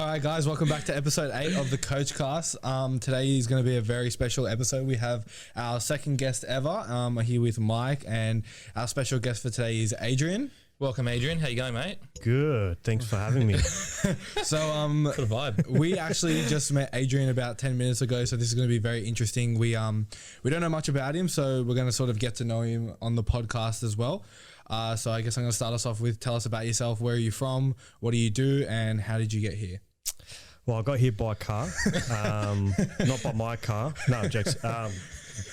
right, guys, welcome back to episode 8 of the Coach Cast. Today is going to be a very special episode. We have our second guest ever. I'm here with Mike, and our special guest for today is Adrian. Welcome, Adrian. How you going, mate? Good. Thanks for having me. So, What a vibe. we actually just met Adrian about 10 minutes ago, so this is going to be very interesting. We don't know much about him, so we're going to sort of get to know him on the podcast as well. So I guess I'm going to start us off with, tell us about yourself. Where are you from? What do you do? And how did you get here? Well, I got here by car, not by my car. No, jokes.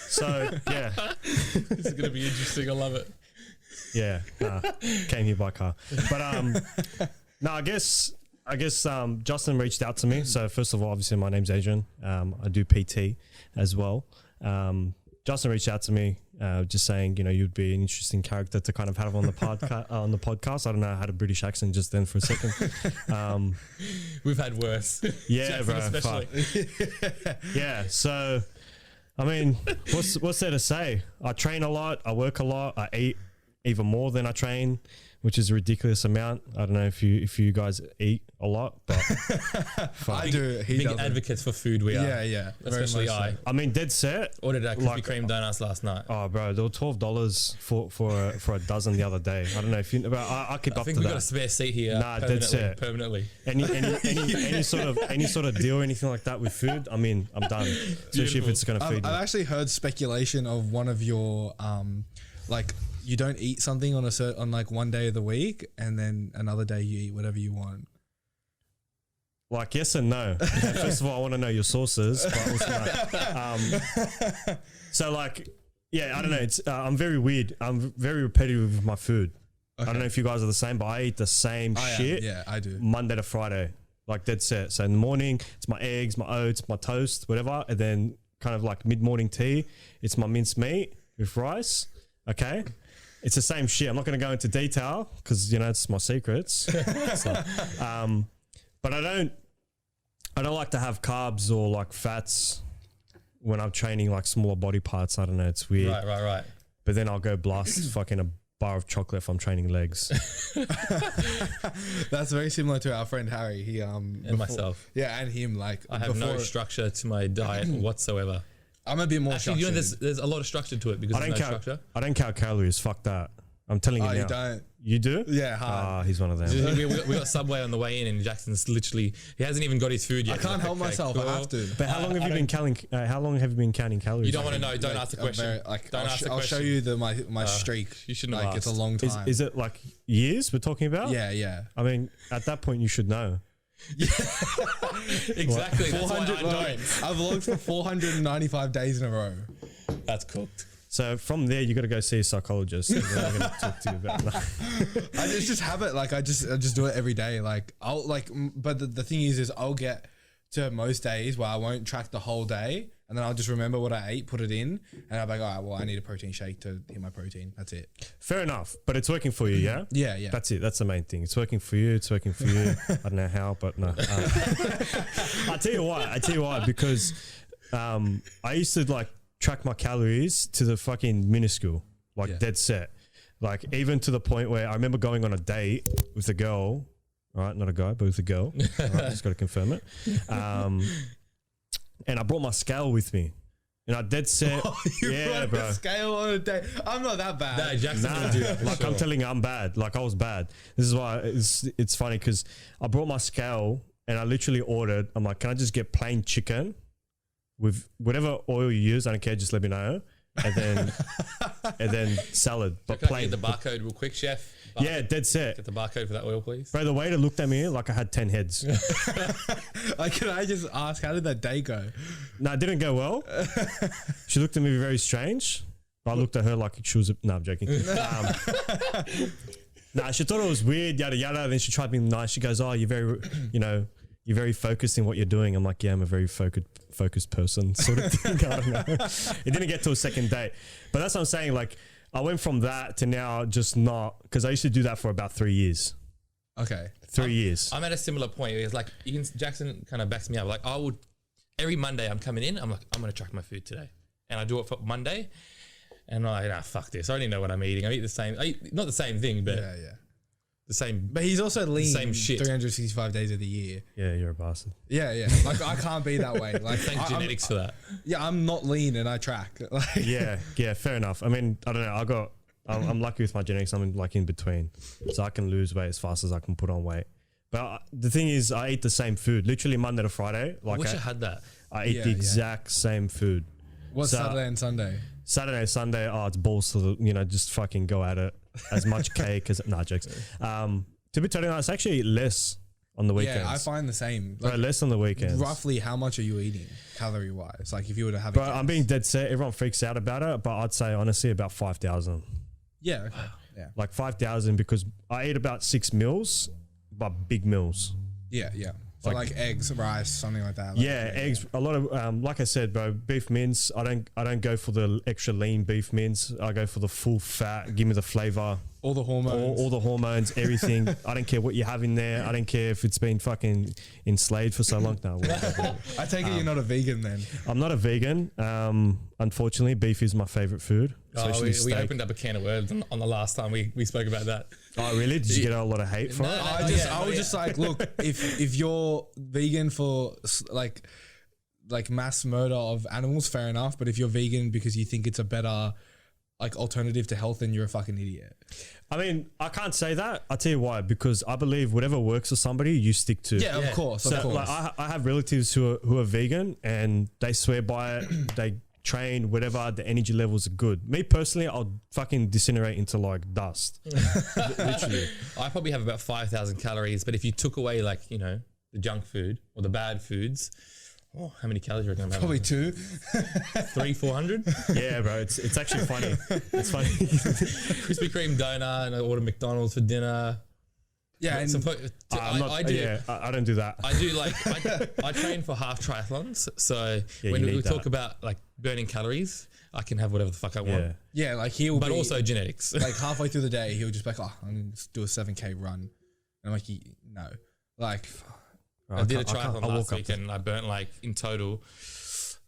So yeah, This is going to be interesting. I love it. yeah, came here by car. But no, I guess Justin reached out to me. So first of all, obviously my name's Adrian. I do PT as well. Justin reached out to me, just saying, you'd be an interesting character to kind of have on the podcast. I don't know, I had a British accent just then for a second. We've had worse. Yeah, Jackson bro. especially. Yeah. So, I mean, what's there to say? I train a lot. I work a lot. I eat even more than I train, which is a ridiculous amount. I don't know if you guys eat a lot, but I do. He Big doesn't. advocates for food we are. Yeah. Especially Very much I. so. I mean, dead set. Ordered a Krispy Kreme donuts last night. Oh, bro, they were $12 for a dozen the other day. I don't know if you. But I keep I up think to we've that. got a spare seat here. Nah, dead set. Permanently. Any sort of deal or anything like that with food, I mean, I'm done. Especially if it's going to feed me. I've actually heard speculation of one of your like, you don't eat something on like one day of the week, and then another day you eat whatever you want. Like, yes and no. First of all, I want to know your sources. But also, so like, yeah, I don't know. It's I'm very weird. I'm very repetitive with my food. Okay. I don't know if you guys are the same, but I eat the same shit. Yeah, I do. Monday to Friday, like dead set. So in the morning, it's my eggs, my oats, my toast, whatever, and then kind of like mid-morning tea, it's my minced meat with rice. Okay. It's the same shit. I'm not going to go into detail because it's my secrets. So, but I don't like to have carbs or like fats when I'm training like smaller body parts. I don't know. It's weird. Right. But then I'll go blast fucking a bar of chocolate if I'm training legs. That's very similar to our friend Harry. He And myself. Yeah, and him. Like, I have no structure to my diet whatsoever. I'm a bit more Actually, structured. there's a lot of structure to it because there's no structure. I don't count calories. Fuck that. I'm telling you Oh, now. you don't? You do? Yeah, hard. He's one of them. we got Subway on the way in, and Jackson's literally, he hasn't even got his food yet. I can't help myself. I have to. But how long have you been counting? How long have you been counting calories? You don't want to know. Don't ask the question. I'll show you my streak. You shouldn't have like, it's a asked. long time. Is it like years we're talking about? Yeah. I mean, at that point, you should know. Exactly. That's why I 400. don't. I've logged for 495 days in a row. That's cooked. So from there, you got to go see a psychologist. And then we're going to talk to you about that. It's just habit. Like, I just do it every day. Like, but the thing is I'll get to most days where I won't track the whole day, and then I'll just remember what I ate, put it in, and I'll be like, all right, well, I need a protein shake to hit my protein. That's it. Fair enough, but it's working for you, yeah? Yeah. That's it. That's the main thing. It's working for you. It's working for you. I don't know how, but no. I tell you why. Because I used to like track my calories to the fucking minuscule, like dead set. Like even to the point where I remember going on a date with a girl, right? Not a guy, but with a girl. Right, just got to confirm it. And I brought my scale with me. And I dead set. Brought bro. a scale on a day. I'm not that bad. No, Jackson's gonna do that. Like, I'm telling you, I'm bad. Like, I was bad. This is why it's funny because I brought my scale and I literally ordered. I'm like, can I just get plain chicken with whatever oil you use? I don't care. Just let me know. And then salad, but Can I plain. get the barcode real quick, chef? Yeah, dead set. Get the barcode for that oil, please. Bro, the waiter looked at me like I had 10 heads. Like, can I just ask, how did that day go? No, it didn't go well. She looked at me very strange. I looked at her like she was. No, I'm joking. Nah, she thought it was weird, yada yada. Then she tried being nice. She goes, "Oh, you're very, you're very focused in what you're doing." I'm like, "Yeah, I'm a very focused person," sort of thing. I don't know. It didn't get to a second date, but that's what I'm saying. Like, I went from that to now just not, because I used to do that for about 3 years. Okay. 3 years. I'm at a similar point. It's like Jackson kind of backs me up. Like, I would every Monday I'm coming in. I'm like, I'm gonna track my food today, and I do it for Monday. And I'm like, nah, fuck this. I already know what I'm eating. I eat the same, not the same thing, but Yeah. the same. But he's also lean Same shit. 365 days of the year. Yeah, you're a bastard. Yeah. Like I can't be that way. Like Thank genetics for that. Yeah, I'm not lean and I track. Like, Yeah, fair enough. I mean, I don't know. I'm lucky with my genetics. I'm like in between, so I can lose weight as fast as I can put on weight. But the thing is, I eat the same food, literally Monday to Friday. Like I wish I had that. I eat the exact same food. what's Saturday and Sunday? Saturday, Sunday, it's balls to the, just fucking go at it. As much cake as jokes. To be totally honest, I actually eat less on the weekends. Yeah, I find the same. Like, less on the weekends. Roughly, how much are you eating calorie wise? Like if you were to have. Bro, I'm being dead set. Everyone freaks out about it, but I'd say honestly about 5,000. Yeah. Okay. Yeah. Like 5,000 because I eat about 6 meals, but big meals. Yeah. So like eggs, rice, something like that. Eggs. A lot of like I said, bro, beef mince. I don't go for the extra lean beef mince. I go for the full fat. Give me the flavor. All the hormones. All the hormones, everything. I don't care what you have in there. I don't care if it's been fucking enslaved for so long. No, I take it you're not a vegan then. I'm not a vegan. Unfortunately, beef is my favorite food. We opened up a can of worms on the last time we spoke about that. Oh, really? Did you get a lot of hate for it? I was just like, look, if you're vegan for like mass murder of animals, fair enough. But if you're vegan because you think it's a better like alternative to health, then you're a fucking idiot. I mean, I can't say that. I'll tell you why. Because I believe whatever works for somebody, you stick to. Yeah, of course. So like, I have relatives who are vegan and they swear by it. They train, whatever, the energy levels are good. Me personally, I'll fucking disintegrate into like dust. Literally. I probably have about 5,000 calories, but if you took away like, the junk food or the bad foods, how many calories are you going to have? Probably 2. 300-400? Yeah, bro. It's actually funny. It's funny. Krispy Kreme donut and I order McDonald's for dinner. Yeah, and I don't do that. I do I train for half triathlons, so when we talk about like burning calories, I can have whatever the fuck I want. Yeah, like he'll but also genetics. Like halfway through the day, he'll just be like, I'm going to do a 7K run. And I'm like, no. Like, I did a triathlon last week and I burnt like in total,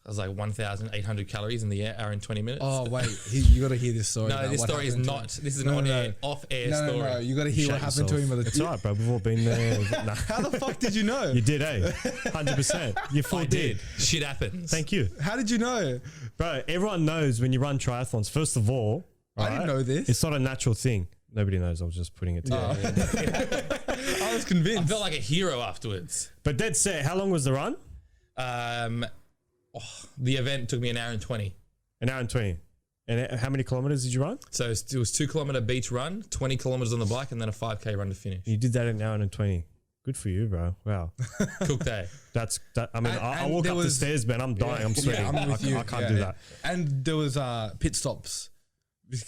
I was like 1,800 calories in the hour and 20 minutes. Oh, wait. You got to hear this story. No, this story is not. This is an off-air story. No. You got to hear what happened to him. It's all right, bro. We've all been there. Nah. How the fuck did you know? You did, 100%. You full did. Shit happens. Thank you. How did you know? Bro, everyone knows when you run triathlons, first of all. I didn't know this. It's not a natural thing. Nobody knows. I was just putting it together. I was convinced. I felt like a hero afterwards. But dead set, how long was the run? The event took me an hour and 20. An hour and 20. And how many kilometers did you run? So it was 2 kilometer beach run, 20 kilometers on the bike, and then a 5K run to finish. You did that in an hour and 20. Good for you, bro. Wow. Cook day. I mean, I walk up the stairs, man. I'm dying. I'm sweating. I'm with you. I can't do that. And there was pit stops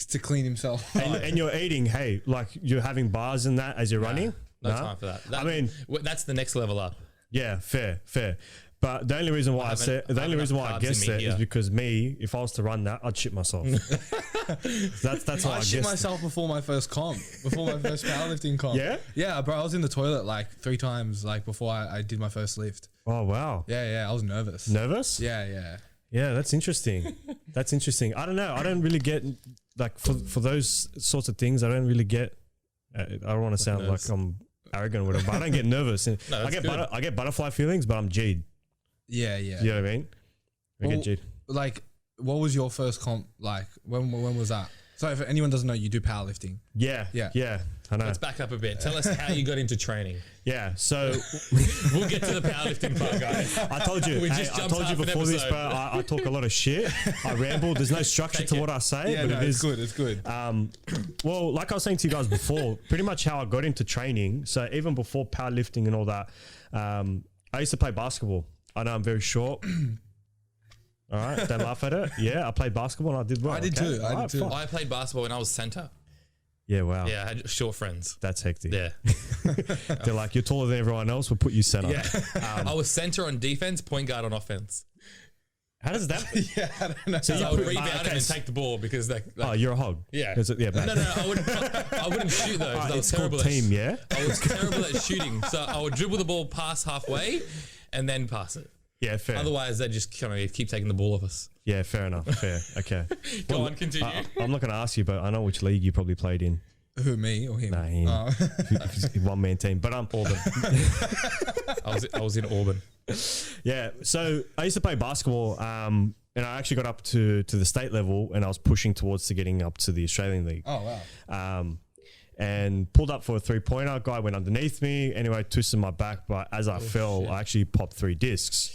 to clean himself. And you're eating, like you're having bars and that as you're running? No time for that. I mean, that's the next level up. Yeah, fair. But the only reason why I guessed that is because if I was to run that, I'd shit myself. that's why I shit myself before my first comp, before my first powerlifting comp. Yeah, bro. I was in the toilet like 3 times, like before I did my first lift. Oh wow. Yeah. I was nervous. Nervous? Yeah. Yeah, that's interesting. I don't know. I don't really get like for those sorts of things. I don't really get. I don't want to sound like I'm arrogant or whatever, but I don't get nervous. I get butterfly feelings, but I'm G'd. Yeah. You know what I mean? I get G'd. Like, what was your first comp like? When was that? So if anyone doesn't know, you do powerlifting. Yeah. I know. Let's back up a bit. Tell us how you got into training. Yeah, so we'll get to the powerlifting part, guys. I told you. I told you before this, bro. I talk a lot of shit. I ramble. There's no structure to what I say. Yeah, but it's good. It's good. Well, like I was saying to you guys before, pretty much how I got into training. So even before powerlifting and all that, I used to play basketball. I know I'm very short. All right, don't laugh at it. Yeah, I played basketball and I did well. I did too. I played basketball when I was center. Yeah, wow. Yeah, I had short friends. That's hectic. Yeah. They're like, you're taller than everyone else, we'll put you center. Yeah. I was center on defense, point guard on offense. How does that? Yeah, I don't know. So I would rebound and take the ball because you're a hog. Yeah. Yeah, no, I wouldn't shoot though. I was terrible team, yeah? I was terrible at shooting. So I would dribble the ball past halfway and then pass it. Yeah, fair. Otherwise, they just kind of keep taking the ball off us. Yeah, fair enough. Fair. Okay. Go on, continue. I'm not going to ask you, but I know which league you probably played in. Who, me or him? Nah, him. Oh. One man team. But Auburn. I was in Auburn. yeah. So I used to play basketball, and I actually got up to the state level, and I was pushing towards to getting up to the Australian League. Oh wow. And pulled up for a 3-pointer. Guy went underneath me. Anyway, twisted my back, but as I fell, shit. I actually popped 3 discs.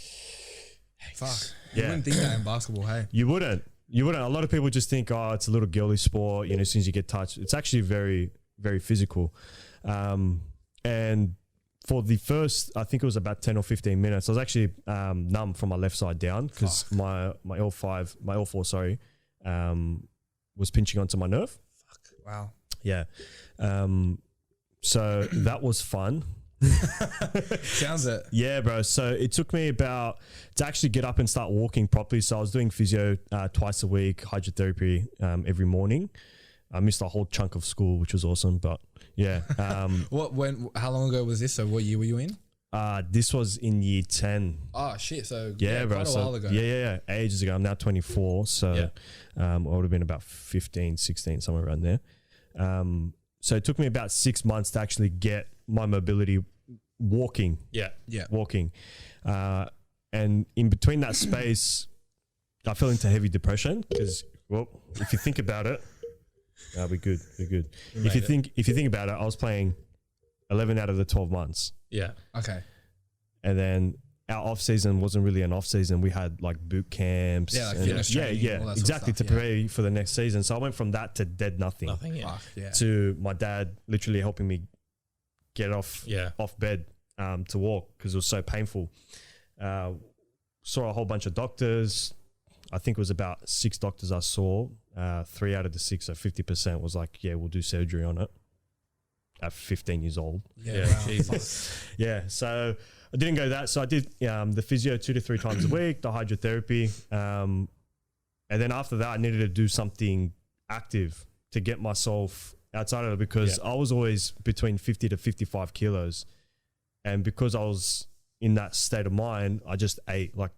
Fuck. You Yeah. wouldn't think that in basketball, hey? You wouldn't. A lot of people just think, oh, it's a little girly sport. As soon as you get touched, it's actually very, very physical. And for the first, I think it was about 10 or 15 minutes, I was actually numb from my left side down because my L4, sorry, was pinching onto my nerve. Wow. Yeah. So that was fun. Sounds it. Yeah, bro. So it took me to actually get up and start walking properly. So I was doing physio twice a week, hydrotherapy every morning. I missed a whole chunk of school, which was awesome. But yeah. How long ago was this? So what year were you in? This was in year 10. Oh shit. So Yeah, bro. quite a So, while ago. Yeah. Ages ago. I'm now 24. So I would have been about 15, 16, somewhere around there. So it took me about 6 months to actually get my mobility walking. Yeah. Walking. And in between that space, I fell into heavy depression because, well, if you think about it, we're good. If you think about it, I was playing 11 out of the 12 months. Yeah. Okay. And then our off season wasn't really an off season. We had like boot camps. Yeah, like fitness training, all that sort of exactly, stuff, to prepare for the next season. So I went from that to dead nothing. Yeah. Fuck, yeah. To my dad literally helping me get off bed to walk because it was so painful. Saw a whole bunch of doctors. I think it was about 6 doctors I saw. 3 out of the 6, so 50% was like, yeah, we'll do surgery on it at 15 years old. Yeah. Wow. Jesus. Yeah, so I didn't go that. So I did the physio 2 to 3 times a week, the hydrotherapy. And then after that, I needed to do something active to get myself outside of it because I was always between 50 to 55 kilos. And because I was in that state of mind, I just ate, like,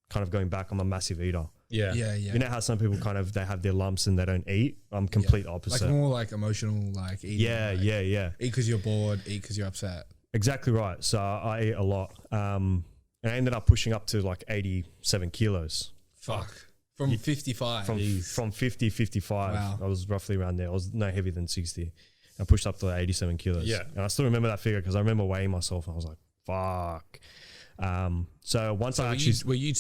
kind of going back, I'm a massive eater. Yeah. You know how some people they have their lumps and they don't eat? I'm complete opposite. Like more like emotional, like eating. Yeah. Eat because you're bored, eat because you're upset. Exactly right. So I ate a lot. And I ended up pushing up to like 87 kilos. Fuck. From 55. From 50, 55. Wow. I was roughly around there. I was no heavier than 60. I pushed up to like 87 kilos. Yeah. And I still remember that figure because I remember weighing myself and I was like, fuck. So once I actually... Were you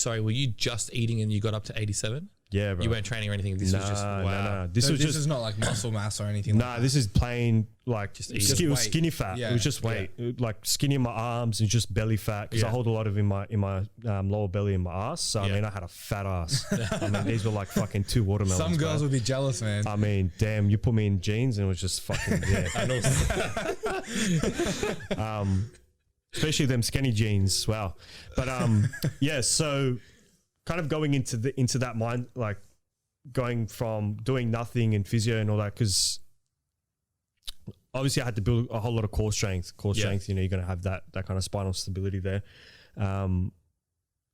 just eating and you got up to 87? Yeah, bro. You weren't training or anything? This was just, wow. No. This is not like muscle mass or anything like that. This is plain like Just weight. skinny fat. Yeah. It was just weight, like skinny in my arms and just belly fat because I hold a lot of in my lower belly and my ass. So I mean, I had a fat ass. I mean, these were like fucking 2 watermelons. Some girls would be jealous, man. I mean, damn, you put me in jeans and it was just fucking especially them skinny jeans. Wow. But yeah, so kind of going into that mind, like going from doing nothing and physio and all that, because obviously I had to build a whole lot of core strength. You're going to have that kind of spinal stability there. And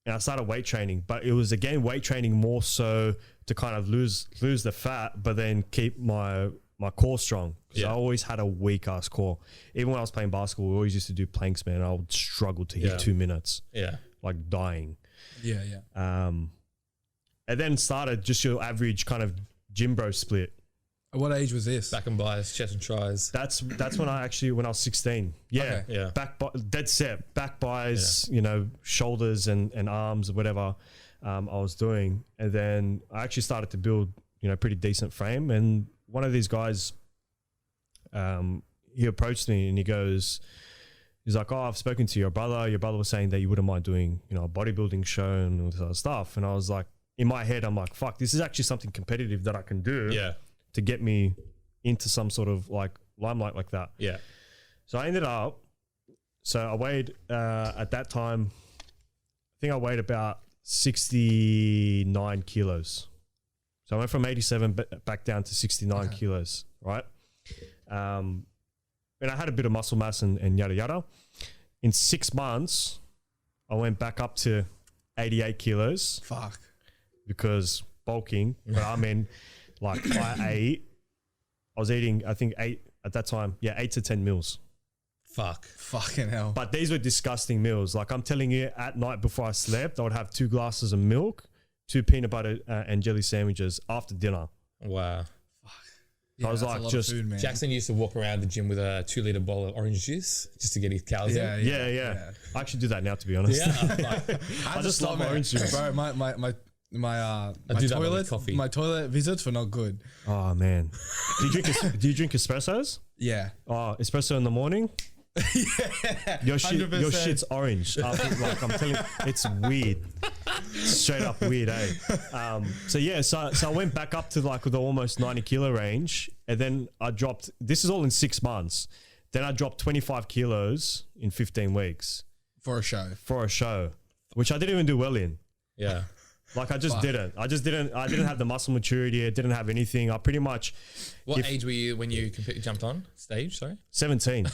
I started weight training, but it was again weight training more so to kind of lose the fat, but then keep my core strong. Because I always had a weak ass core. Even when I was playing basketball, we always used to do planks, man. I would struggle to hit 2 minutes. Yeah. Like dying. Yeah. And then started just your average kind of gym bro split. At what age was this? Back and buys, chest and tries. That's when I was 16. Yeah. Okay. Yeah. Dead set. Back buys, shoulders and arms or whatever I was doing. And then I actually started to build, pretty decent frame. And one of these guys, he approached me and he's like, oh, I've spoken to your brother. Your brother was saying that you wouldn't mind doing, a bodybuilding show and all this other stuff. And I was like, in my head, I'm like, fuck, this is actually something competitive that I can do to get me into some sort of like limelight like that. Yeah. So I ended up, I weighed, at that time, I think I weighed about 69 kilos. So I went from 87 back down to 69 kilos, right? And I had a bit of muscle mass and yada yada. In 6 months, I went back up to 88 kilos. Fuck. Because bulking, but I mean, like I was eating, I think 8 at that time. Yeah, 8 to 10 meals. Fuck. Fucking hell. But these were disgusting meals. Like I'm telling you, at night before I slept, I would have 2 glasses of milk, 2 peanut butter and jelly sandwiches after dinner. Wow. Yeah, I was that's like, a lot just- of food, man. Jackson used to walk around the gym with a 2-liter bowl of orange juice just to get his calories Yeah, in. Yeah. I actually do that now, to be honest. Yeah. I just love orange juice. Bro, my do that with coffee. my toilet visits were not good. Oh man, do you drink espressos? Yeah. Oh, espresso in the morning. Your 100%. shit's orange. Like I'm telling you, it's weird. Straight up weird, eh? So I went back up to like the almost 90 kilo range, and then I dropped. This is all in 6 months. Then I dropped 25 kilos in 15 weeks For a show. which I didn't even do well in. Yeah. Like I just didn't. I didn't have the muscle maturity. I didn't have anything. I pretty much What age were you when you jumped on stage? Sorry. 17.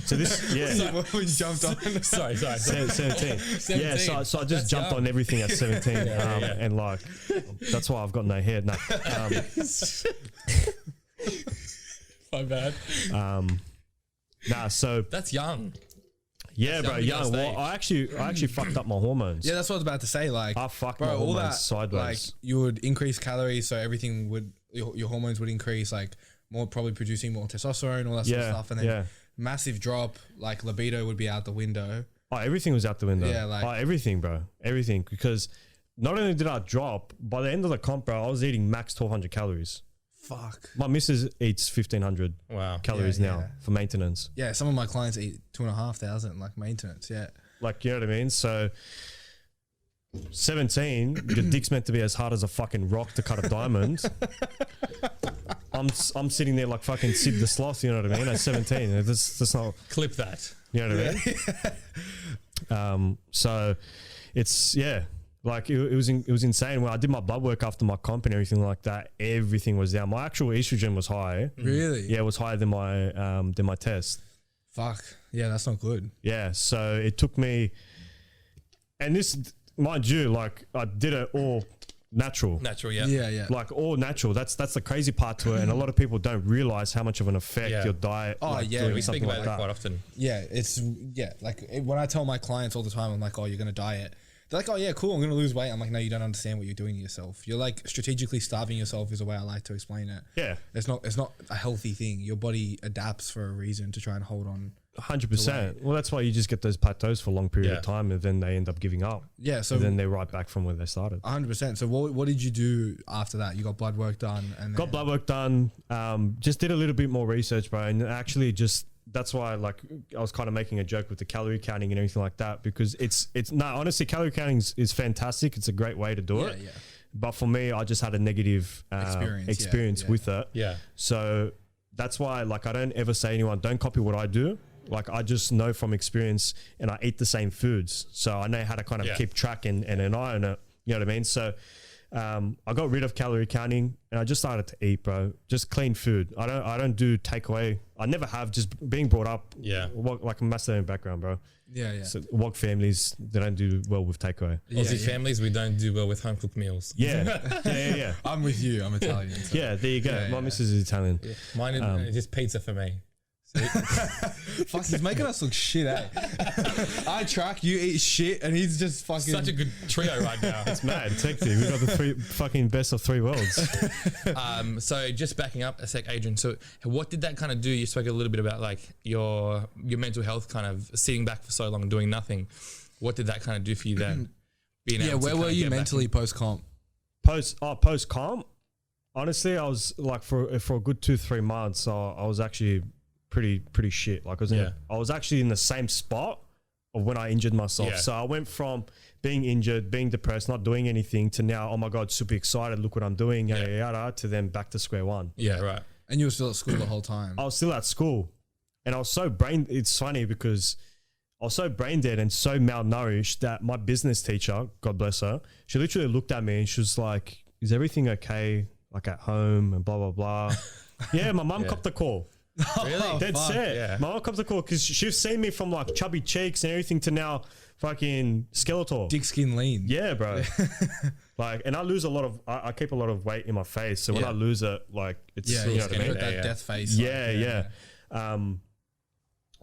So this, yeah. We jumped on. Sorry. 17. Yeah, so I just That's jumped young. on everything at 17. And like, that's why I've got no hair. No. My bad. So That's young. yeah, That's bro, young to young. be on Well, I actually fucked up my hormones. Yeah, that's what I was about to say. Like, I fucked bro, my all hormones that sideways. like you would increase calories, so everything would your hormones would increase, like more probably producing more testosterone, all that sort of Yeah, stuff, and then yeah. massive drop, like libido would be out the window. Oh, everything was out the window. Yeah, like- everything, bro. Everything. Because not only did I drop, by the end of the comp, bro, I was eating max 1,200 calories. Fuck. My missus eats 1,500 Wow. calories Yeah, now yeah. for maintenance. Yeah, some of my clients eat 2,500 like maintenance. Yeah. Like, you know what I mean? So 17, your dick's meant to be as hard as a fucking rock to cut a diamond. I'm sitting there like fucking Sid the Sloth, you know what I mean? At 17. That's not, Clip that. you know what I mean? So it's, yeah. Like it was insane. When I did my blood work after my comp and everything like that, everything was down. My actual estrogen was high. Really? Yeah, it was higher than my test. Fuck. Yeah, that's not good. Yeah, so it took me, and this, mind you, like I did it all natural. Natural, yeah. Yeah. Like all natural. That's the crazy part to it, and a lot of people don't realize how much of an effect Yeah. your diet. Oh, like, yeah, doing We speak something about like that that. quite often. Yeah, when I tell my clients all the time, I'm like, oh, you're gonna diet. They're like, oh yeah, cool, I'm gonna lose weight. I'm like, no, you don't understand what you're doing to yourself. You're like strategically starving yourself is the way I like to explain it. Yeah, It's not a healthy thing. Your body adapts for a reason to try and hold on. 100%. Well, that's why you just get those plateaus for a long period Yeah. of time, and then they end up giving up. Yeah, so And then they're right back from where they started. 100%. So what did you do after that? You got blood work done and Got blood work done. Just did a little bit more research, bro, and actually just that's why like I was kind of making a joke with the calorie counting and everything like that, because it's no, honestly, calorie counting is fantastic. It's a great way to do it. Yeah. But for me, I just had a negative experience yeah. with it. Yeah. So that's why like I don't ever say anyone don't copy what I do. Like I just know from experience, and I eat the same foods, so I know how to kind of keep track and an eye on it. You know what I mean? So I got rid of calorie counting, and I just started to eat, bro. Just clean food. I don't do takeaway. I never have. Just being brought up, like a Macedonian background, bro. Yeah. So Wog families, they don't do well with takeaway. Aussie families, we don't do well with home cooked meals. Yeah. I'm with you. I'm Italian. So. Yeah, there you go. Yeah, My yeah. missus is Italian. Yeah. Mine is just pizza for me. Fuck, he's making us look shit, eh? I track, you eat shit, and he's just fucking. Such a good trio right now. It's mad. It's hectic. We've got the three fucking best of 3 worlds. So just backing up a sec, Adrian. So what did that kind of do? You spoke a little bit about like your mental health, kind of sitting back for so long and doing nothing. What did that kind of do for you then? Being able to where kind were of you get back mentally post comp? Post comp, honestly, I was like for a good 2-3 months, I was actually pretty shit. Like I was actually in the same spot of when I injured myself. Yeah. So I went from being injured, being depressed, not doing anything, to now, oh my God, super excited, look what I'm doing, yada yada, to then back to square one. Yeah, right. And you were still at school the whole time. I was still at school, and I was so it's funny because I was so brain dead and so malnourished that my business teacher, God bless her, she literally looked at me and she was like, is everything okay, like at home and blah blah blah. Yeah, my mum copped the call. Really? Dead fuck. set. Yeah. My mom comes to call because she's seen me from like chubby cheeks and everything to now fucking skeletal. Dick skin lean. Yeah, bro. Like, and I lose a lot of, I keep a lot of weight in my face. So when Yeah. I lose it, like, it's, Yeah, you know what I got mean? that Yeah. death face. Yeah.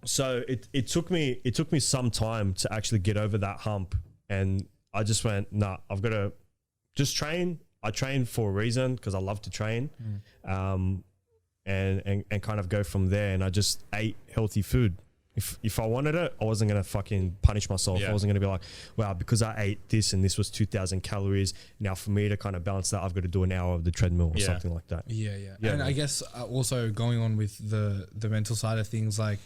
So it took me some time to actually get over that hump, and I just went, nah, I've got to just train. I train for a reason because I love to train, and kind of go from there. And I just ate healthy food. If I wanted it, I wasn't gonna fucking punish myself. Yeah. I wasn't gonna be like, wow, because I ate this and this was 2,000 calories. Now for me to kind of balance that, I've got to do an hour of the treadmill or Yeah. something like that. Yeah. Yeah, And man. I guess also going on with the mental side of things, like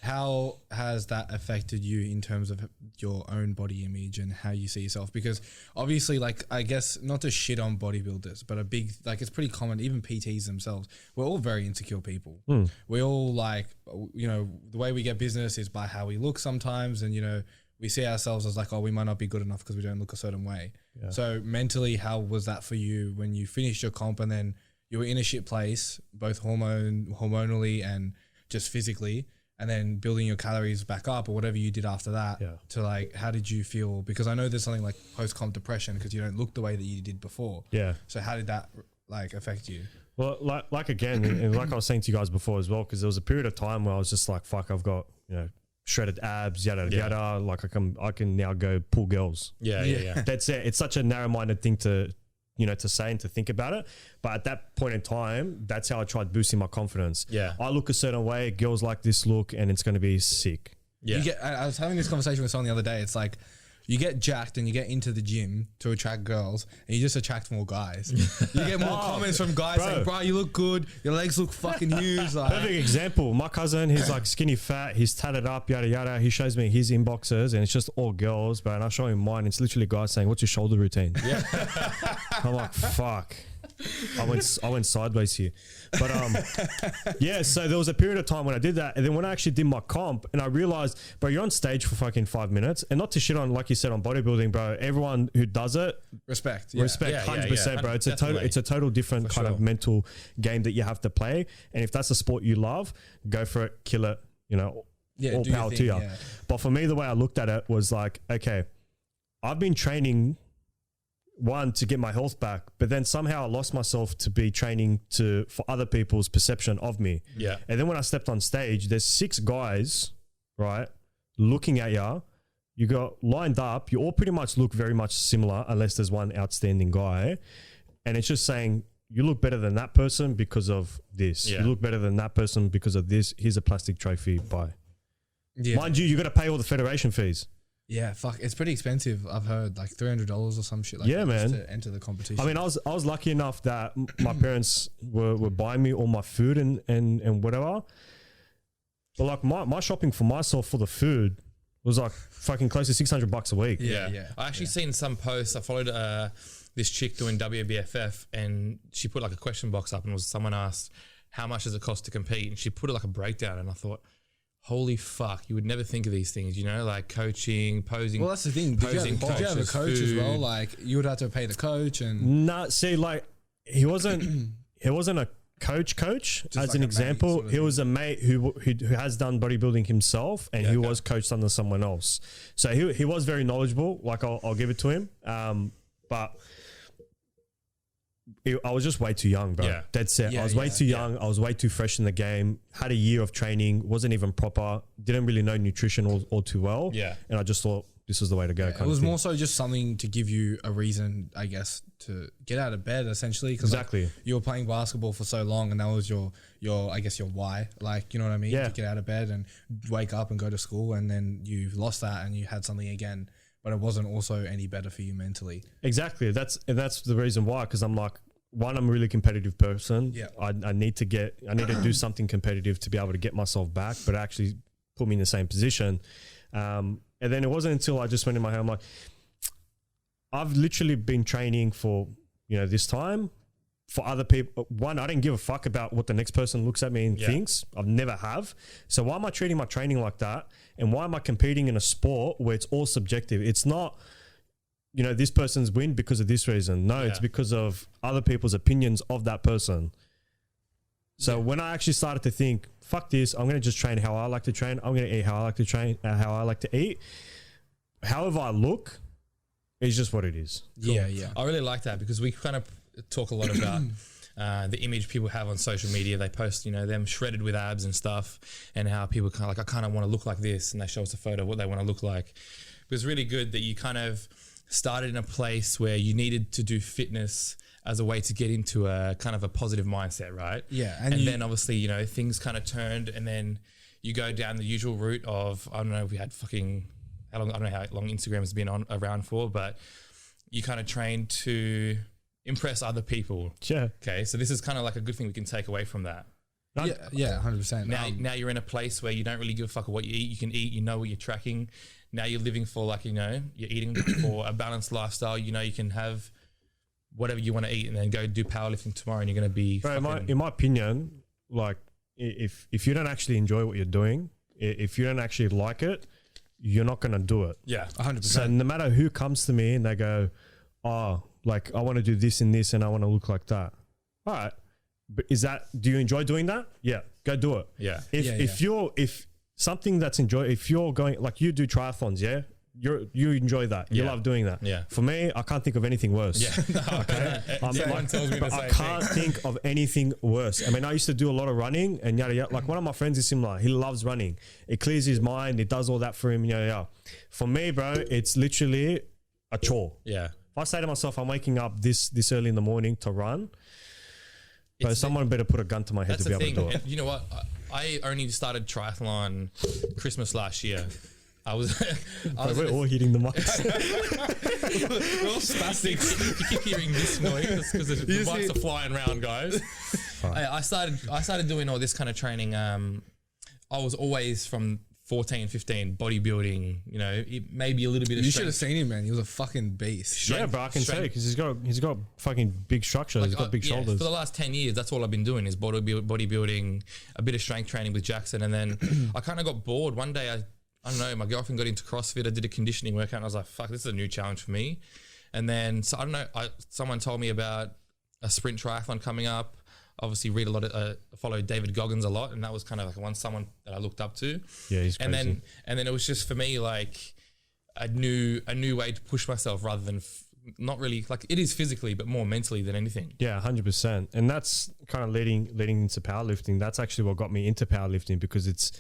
how has that affected you in terms of your own body image and how you see yourself? Because obviously, like, I guess not to shit on bodybuilders, but it's pretty common, even PTs themselves, we're all very insecure people. We all like, the way we get business is by how we look sometimes. And, we see ourselves as like, oh, we might not be good enough because we don't look a certain way. Yeah. So mentally, how was that for you when you finished your comp and then you were in a shit place, both hormonally and just physically, and then building your calories back up or whatever you did after that? Yeah. To like, how did you feel? Because I know there's something like post-comp depression because you don't look the way that you did before. Yeah. So how did that like affect you? Well, like again, and like I was saying to you guys before as well, because there was a period of time where I was just like, fuck, I've got, shredded abs, yada, Yeah. yada. Like I can now go pull girls. Yeah. That's it. It's such a narrow-minded thing to say and to think about it. But at that point in time, that's how I tried boosting my confidence. Yeah. I look a certain way, girls like this look, and it's going to be sick. Yeah. I was having this conversation with someone the other day. It's like, you get jacked and you get into the gym to attract girls and you just attract more guys. You get more comments from guys saying, bro, you look good. Your legs look fucking huge. Like, Perfect example. My cousin, he's like skinny fat. He's tatted up, yada, yada. He shows me his inboxes and it's just all girls, bro. And I show him mine. It's literally guys saying, what's your shoulder routine? Yeah. I'm like, fuck. I went sideways here. But yeah, so there was a period of time when I did that. And then when I actually did my comp and I realized, bro, you're on stage for fucking 5 minutes. And not to shit on, like you said, on bodybuilding, bro, everyone who does it, respect. respect, Yeah, 100%, bro. definitely. It's a total different kind of mental game that you have to play. And if that's a sport you love, go for it, kill it, all do your power to thing, you. yeah. But for me, the way I looked at it was like, okay, I've been training to get my health back, but then somehow I lost myself to be training for other people's perception of me. Yeah. And then when I stepped on stage, there's 6 guys, right, looking at you. You got lined up. You all pretty much look very much similar, unless there's one outstanding guy. And it's just saying, you look better than that person because of this. Yeah. You look better than that person because of this. Here's a plastic trophy. Bye. Yeah. Mind you, you got to pay all the federation fees. Yeah, fuck. It's pretty expensive. I've heard like $300 or some shit like Yeah, that just man. to enter the competition. I mean, I was lucky enough that my parents were buying me all my food and whatever. But like my shopping for myself for the food was like fucking close to $600 a week. Yeah. I actually seen some posts. I followed this chick doing WBFF and she put like a question box up and someone asked, how much does it cost to compete? And she put it like a breakdown and I thought, holy fuck, you would never think of these things, like coaching, posing. well, that's the thing. Did you have a coaches, coach as food. well? Like you would have to pay the coach and Nah, see, like he wasn't a coach Just as like an a mate example. sort of He thing. was a mate who has done bodybuilding himself and he okay. was coached under someone else. So he was very knowledgeable. Like I'll give it to him. But I was just way too young, bro. Yeah. Dead set. Yeah, I was way too young. I was way too fresh in the game. Had a year of training. Wasn't even proper. Didn't really know nutrition all too well. Yeah. And I just thought this was the way to go. it was more so just something to give you a reason, I guess, to get out of bed essentially. Cause Exactly. like, you were playing basketball for so long and that was your I guess your why. Like, you know what I mean? Yeah. To get out of bed and wake up and go to school and then you lost that and you had something again, but it wasn't also any better for you mentally. Exactly. That's the reason why. Because I'm like, one, I'm a really competitive person. Yeah. I need to do something competitive to be able to get myself back, but actually put me in the same position. And then it wasn't until I just went in my head, I'm like, I've literally been training for, this time for other people. One, I didn't give a fuck about what the next person looks at me and thinks. I've never have. So why am I treating my training like that? And why am I competing in a sport where it's all subjective? It's not, this person's win because of this reason. No, it's because of other people's opinions of that person. So when I actually started to think, fuck this, I'm going to just train how I like to train. I'm going to eat how I like to train, how I like to eat. However I look is just what it is. Cool. Yeah. I really like that because we kind of talk a lot about the image people have on social media. They post, them shredded with abs and stuff, and how people kind of like, I kind of want to look like this, and they show us a photo of what they want to look like. It was really good that you kind of started in a place where you needed to do fitness as a way to get into a kind of a positive mindset, right? Yeah. And then obviously, things kind of turned, and then you go down the usual route of, I don't know, we had I don't know how long Instagram has been around for, but you kind of train to impress other people. Yeah. Okay. So this is kind of like a good thing we can take away from that. Yeah, 100%. Now you're in a place where you don't really give a fuck what you eat. You can eat, what you're tracking. Now you're living for you're eating for a balanced lifestyle. You can have whatever you want to eat and then go do powerlifting tomorrow, and you're going to be in my opinion, like if you don't actually enjoy what you're doing, if you don't actually like it, you're not going to do it. Yeah, 100%. So no matter who comes to me and they go, oh, like I want to do this and this and I want to look like that. All right. But do you enjoy doing that? Yeah. Go do it. Yeah. If something that's if you're going, like you do triathlons, yeah? You enjoy that. You love doing that. Yeah. For me, I can't think of anything worse. Yeah. Okay. Everyone tells me the same I can't think of anything worse. I mean, I used to do a lot of running and yada yada. Like one of my friends is similar. He loves running. It clears his mind. It does all that for him. Yada yada. For me, bro, it's literally a chore. Yeah. If I say to myself, I'm waking up this early in the morning to run, but someone better put a gun to my head to be able to do it. And you know what? I only started triathlon Christmas last year. We're all hitting the mics. We're all spastic. You keep hearing this noise because the mics are flying around, guys. I started doing all this kind of training. I was always from 14, 15, bodybuilding, maybe a little bit of You should have seen him, man. He was a fucking beast. Yeah, but I can say because he's got fucking big structure. He's got big shoulders. For the last 10 years, that's all I've been doing is bodybuilding, a bit of strength training with Jackson. And then I kind of got bored. One day, I don't know, my girlfriend got into CrossFit. I did a conditioning workout and I was like, fuck, this is a new challenge for me. And then, so I don't know, someone told me about a sprint triathlon coming up. Obviously read a lot of, follow David Goggins a lot. And that was kind of like someone that I looked up to. Yeah, he's crazy. And then it was just for me, like a new way to push myself rather than not really, like it is physically, but more mentally than anything. Yeah, 100%. And that's kind of leading into powerlifting. That's actually what got me into powerlifting because it's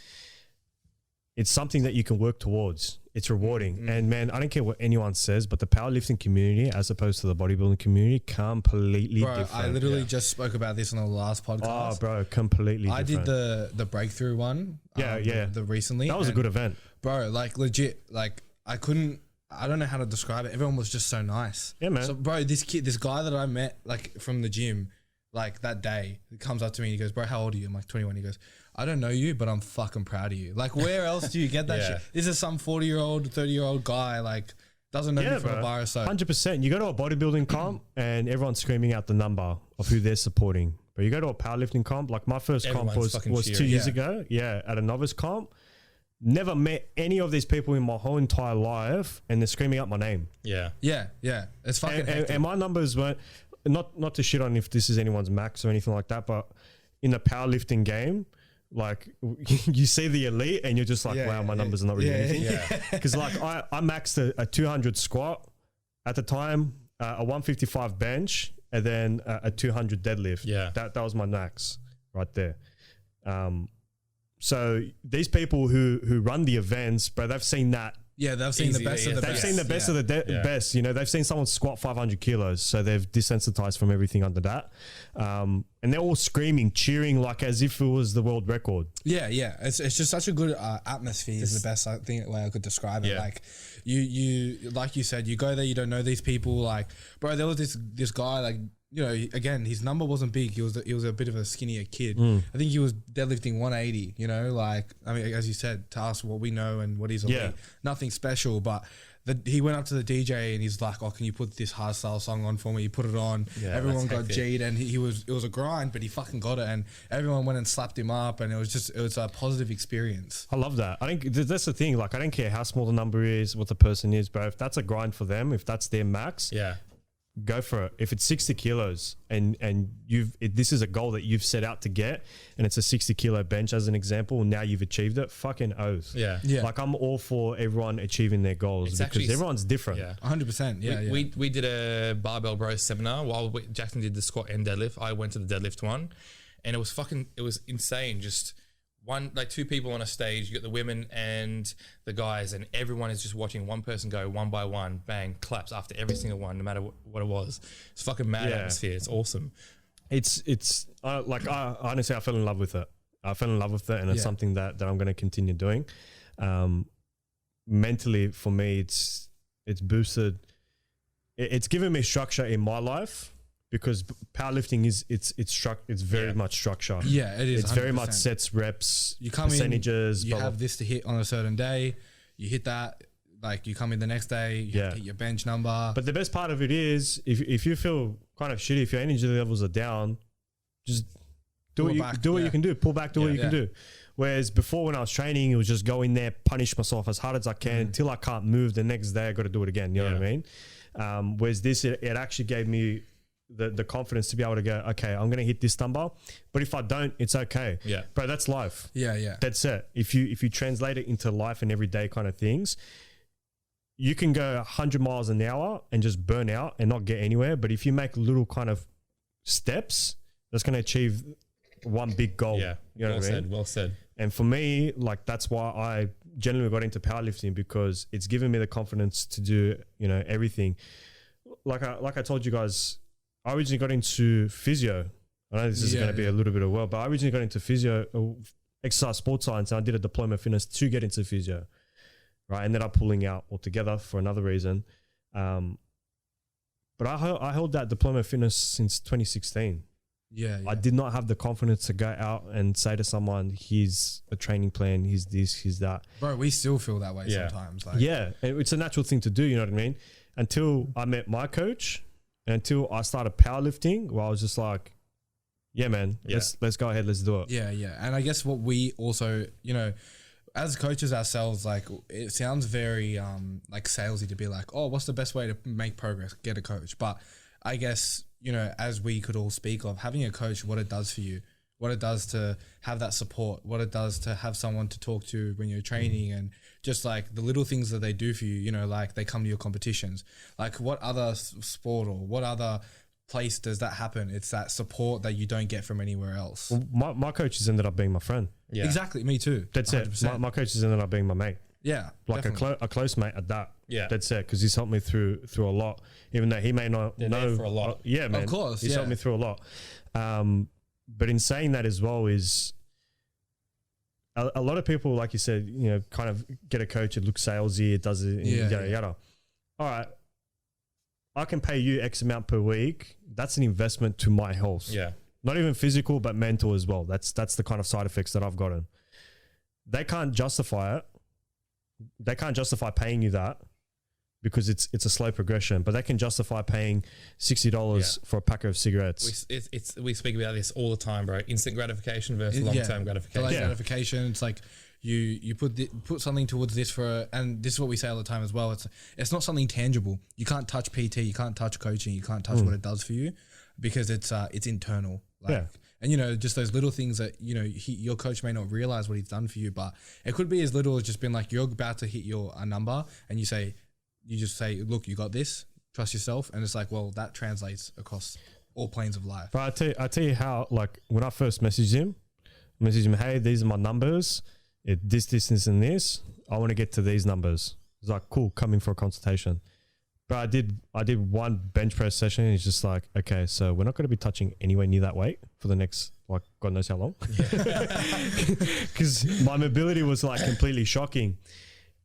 something that you can work towards. It's rewarding. And man, I don't care what anyone says, but the powerlifting community, as opposed to the bodybuilding community, completely different. I literally just spoke about this on the last podcast. Oh, bro, completely I different. did the breakthrough one. The recently. That was a good event. Bro, like legit, like I don't know how to describe it. Everyone was just so nice. Yeah, man. So bro, this guy that I met like from the gym, like that day, he comes up to me and he goes, bro, how old are you? I'm like 21. He goes, I don't know you, but I'm fucking proud of you. Like, where else do you get that shit? This is some 40-year-old, 30-year-old guy, like, doesn't know me from a bar or so. 100%. You go to a bodybuilding comp and everyone's screaming out the number of who they're supporting. But you go to a powerlifting comp, like my first comp was 2 years ago. Yeah, at a novice comp. Never met any of these people in my whole entire life and they're screaming out my name. Yeah. It's fucking hectic. And my numbers weren't, not to shit on if this is anyone's max or anything like that, but in the powerlifting game, like you see the elite and you're just like, wow, my numbers are not really anything. Because like I maxed a 200 squat at the time, a 155 bench, and then a 200 deadlift. Yeah, that was my max right there. So these people who run the events, bro, they've seen that. Yeah, they've seen the best of the best. They've seen the best of the best. They've seen someone squat 500 kilos, so they've desensitized from everything under that. And they're all screaming, cheering like as if it was the world record. Yeah. It's just such a good atmosphere is the best way I could describe it. Like you like you said, you go there, you don't know these people. Like, bro, there was this guy, like, again, his number wasn't big. He was a bit of a skinnier kid. I think he was deadlifting 180, like, I mean, as you said, to us, what we know and what he's elite, nothing special, but he went up to the DJ and he's like, oh, can you put this hardstyle song on for me? He put it on. Everyone got G'd and it was a grind, but he fucking got it. And everyone went and slapped him up and it was a positive experience. I love that. I think that's the thing. Like, I don't care how small the number is, what the person is, bro. If that's a grind for them, if that's their max, go for it. If it's 60 kilos and this is a goal that you've set out to get, and it's a 60 kilo bench as an example, and now you've achieved it, fucking oath. Yeah. Like I'm all for everyone achieving their goals because everyone's different. Yeah. 100%. Yeah. We did a Barbell Bros seminar while Jackson did the squat and deadlift. I went to the deadlift one, and it was insane. Just two people on a stage. You got the women and the guys, and everyone is just watching one person go one by one, bang, claps after every single one, no matter what it was. It's fucking mad atmosphere. It's awesome. I honestly, I fell in love with it. And it's something that I'm going to continue doing. Mentally, for me, it's boosted. It's given me structure in my life. Because powerlifting it's very much structure. Yeah, it is. It's 100%. very much sets, reps, you come percentages. In, you have this to hit on a certain day. You hit that. Like you come in the next day. You hit your bench number. But the best part of it is if you feel kind of shitty, if your energy levels are down, just do what you can do. Pull back, do what you can do. Whereas before, when I was training, it was just go in there, punish myself as hard as I can until I can't move. The next day, I got to do it again. You know what I mean? Whereas this, it actually gave me the confidence to be able to go, okay, I'm going to hit this number, but if I don't, it's okay. Yeah. Bro, that's life. Yeah. That's it. If you translate it into life and everyday kind of things, you can go 100 miles an hour and just burn out and not get anywhere. But if you make little kind of steps, that's going to achieve one big goal. Yeah. You know what I mean? Well said. And for me, like, that's why I genuinely got into powerlifting, because it's given me the confidence to do, everything. Like I told you guys, I originally got into physio. I know this is going to be a little bit of but I originally got into physio, exercise sports science, and I did a diploma of fitness to get into physio. Right, I ended up pulling out altogether for another reason. But I held that diploma of fitness since 2016. Yeah. I did not have the confidence to go out and say to someone, here's a training plan, here's this, here's that. Bro, we still feel that way sometimes. Like. Yeah, it's a natural thing to do, you know what I mean? Until I met my coach, and until I started powerlifting, where I was just like, yeah, man, let's go ahead, let's do it. Yeah. And I guess what we also, as coaches ourselves, like, it sounds very like salesy to be like, oh, what's the best way to make progress? Get a coach. But I guess, as we could all speak of, having a coach, what it does for you, what it does to have that support, what it does to have someone to talk to when you're training, and just like the little things that they do for you, like they come to your competitions. Like what other sport or what other place does that happen? It's that support that you don't get from anywhere else. Well, my coaches ended up being my friend. Yeah. Exactly, me too. That's 100%. it. My coaches ended up being my mate. Yeah, like a close mate at that. Yeah, that's it. Because he's helped me through a lot, even though he may not know for a lot. Yeah, man. Of course, he's helped me through a lot. But in saying that as well, is a lot of people, like you said, kind of get a coach. It looks salesy. It does it. Yada. All right, I can pay you X amount per week. That's an investment to my health. Yeah, not even physical, but mental as well. That's the kind of side effects that I've gotten. They can't justify it. They can't justify paying you that because it's a slow progression, but they can justify paying $60 for a pack of cigarettes. We speak about this all the time, bro. Instant gratification versus long-term gratification. Delayed gratification. It's like you put something towards this and this is what we say all the time as well. It's not something tangible. You can't touch PT, you can't touch coaching, you can't touch what it does for you because it's internal. And, just those little things that, your coach may not realize what he's done for you, but it could be as little as just being like, you're about to hit a number and you just say, look, you got this, trust yourself. And it's like, well, that translates across all planes of life. But I tell you how, like when I first messaged him, hey, these are my numbers. This, and this. I want to get to these numbers. He's like, cool, come in for a consultation. But I did one bench press session and he's just like, okay, so we're not going to be touching anywhere near that weight for the next, like, God knows how long. Because my mobility was like completely shocking.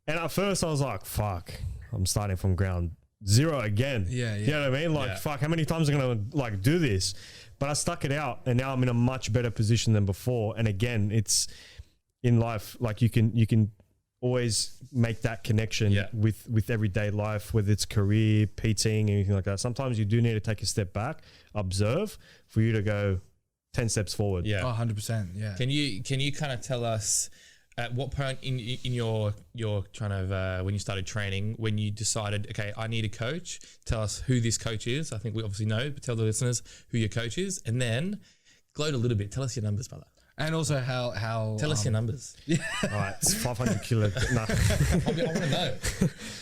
And at first I was like, fuck, I'm starting from ground zero again. Yeah. You know what I mean? Like, fuck, how many times am I going to like do this? But I stuck it out and now I'm in a much better position than before. And again, it's in life, like you can always make that connection with everyday life, whether it's career, PTing, anything like that. Sometimes you do need to take a step back, observe for you to go 10 steps forward. Yeah. Oh, 100%. Yeah. Can you kind of tell us at what point in your kind of when you started training, when you decided, okay, I need a coach, tell us who this coach is. I think we obviously know, but tell the listeners who your coach is, and then gloat a little bit. Tell us your numbers, brother. And also how Tell us your numbers. All right, it's 500 kilo. No, I want to know.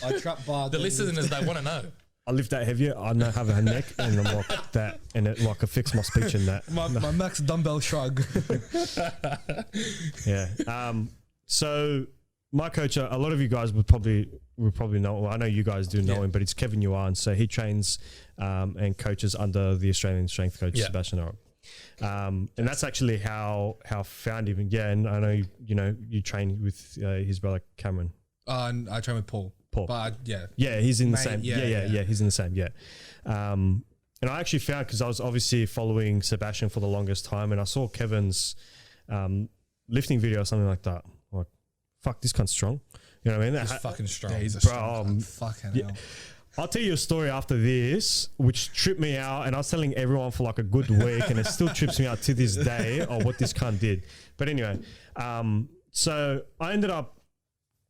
I trap bar. The listeners, they want to know. I lift that heavier. I know have a neck, and I'm like that, and it like affects my speech and that. My max dumbbell shrug. Yeah. So my coach, a lot of you guys would probably know. Well, I know you guys do know him, but it's Kevin Yuan. So he trains and coaches under the Australian strength coach Sebastian Orr. And that's actually how I found him. Yeah, and I know you train with his brother Cameron. And I train with Paul. But yeah, he's in the same. Yeah, he's in the same. Yeah. And I actually found, because I was obviously following Sebastian for the longest time, and I saw Kevin's lifting video or something like that. Like, fuck, this cunt's strong. You know what I mean? He's fucking strong. Yeah, he's a strong fucking hell. I'll tell you a story after this, which tripped me out, and I was telling everyone for like a good week, and it still trips me out to this day of what this cunt did. But anyway, so I ended up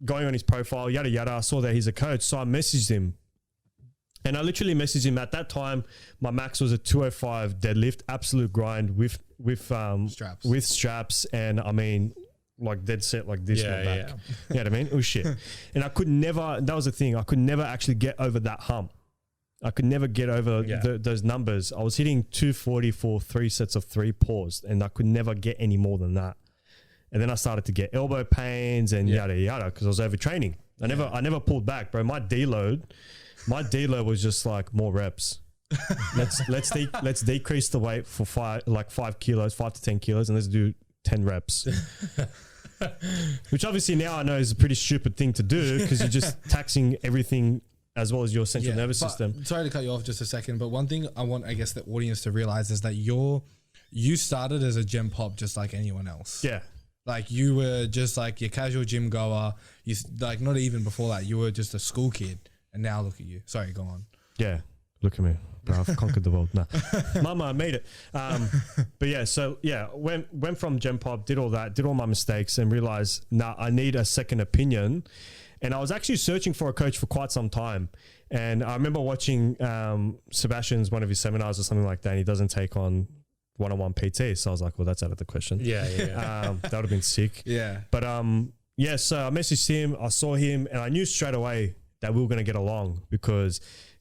going on his profile, yada yada. I saw that he's a coach, so I messaged him, and I literally messaged him. At that time, my max was a 205 deadlift, absolute grind with straps, and I mean, like dead set like this. Yeah. You know what I mean? It was shit. And I could never, that was the thing, I could never actually get over that hump. I could never get over those numbers. I was hitting 240 for 3 sets of 3 paused, and I could never get any more than that. And then I started to get elbow pains and yada yada because I was overtraining. I never pulled back, bro. My deload was just like more reps. let's decrease the weight for 5 to 10 kilos, and let's do 10 reps. Which obviously now I know is a pretty stupid thing to do, because you're just taxing everything as well as your central nervous system. Sorry to cut you off just a second, but one thing I want, I guess, the audience to realize is that you started as a gym pop just like anyone else. Yeah. Like you were just like your casual gym goer. You like, not even before that, you were just a school kid, and now look at you. Sorry, go on. Yeah. Look at me, bro. I've conquered the world. Nah. Mama, I made it. But yeah, so yeah, went from Gem Pop, did all that, did all my mistakes, and realized, I need a second opinion. And I was actually searching for a coach for quite some time. And I remember watching Sebastian's one of his seminars or something like that, and he doesn't take on one-on-one PT. So I was like, well, that's out of the question. Yeah. That would have been sick. Yeah. But so I messaged him, I saw him, and I knew straight away that we were going to get along, because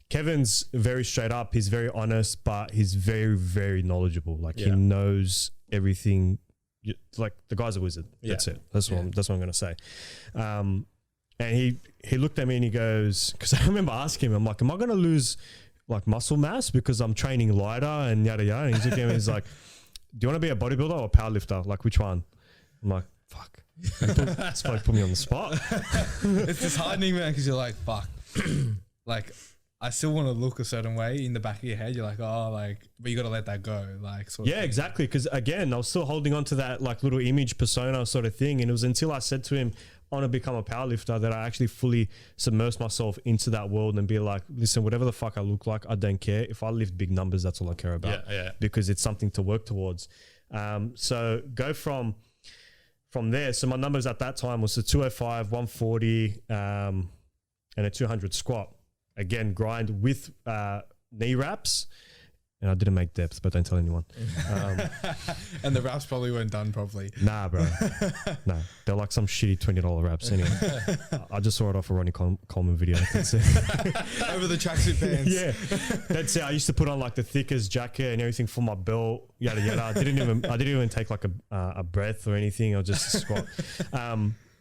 Kevin's very straight up. He's very honest, but he's very, very knowledgeable. Like he knows everything. Like the guy's a wizard. That's it. That's what I'm going to say. And he looked at me and he goes, because I remember asking him, I'm like, am I going to lose like muscle mass because I'm training lighter and yada yada? And he's looking at me, he's like, do you want to be a bodybuilder or a powerlifter? Like which one? I'm like, fuck. It's probably put me on the spot. It's disheartening, man, because you're like, fuck. Like, I still want to look a certain way in the back of your head. You're like, oh, like, but you got to let that go. Like, sort of thing. Exactly. Because again, I was still holding on to that like little image persona sort of thing. And it was until I said to him, I want to become a powerlifter, that I actually fully submerse myself into that world and be like, listen, whatever the fuck I look like, I don't care. If I lift big numbers, that's all I care about. Yeah. Because it's something to work towards. So go from there. So my numbers at that time was a 205, 140, and a 200 squat. Again, grind with knee wraps. And I didn't make depth, but don't tell anyone. And the wraps probably weren't done properly. Nah, bro. Nah. They're like some shitty $20 wraps anyway. I just saw it off a Ronnie Coleman video. That's it. Over the tracksuit pants. Yeah. That's it. I used to put on like the thickest jacket and everything for my belt, yada, yada. I didn't even take like a breath or anything. I just squat.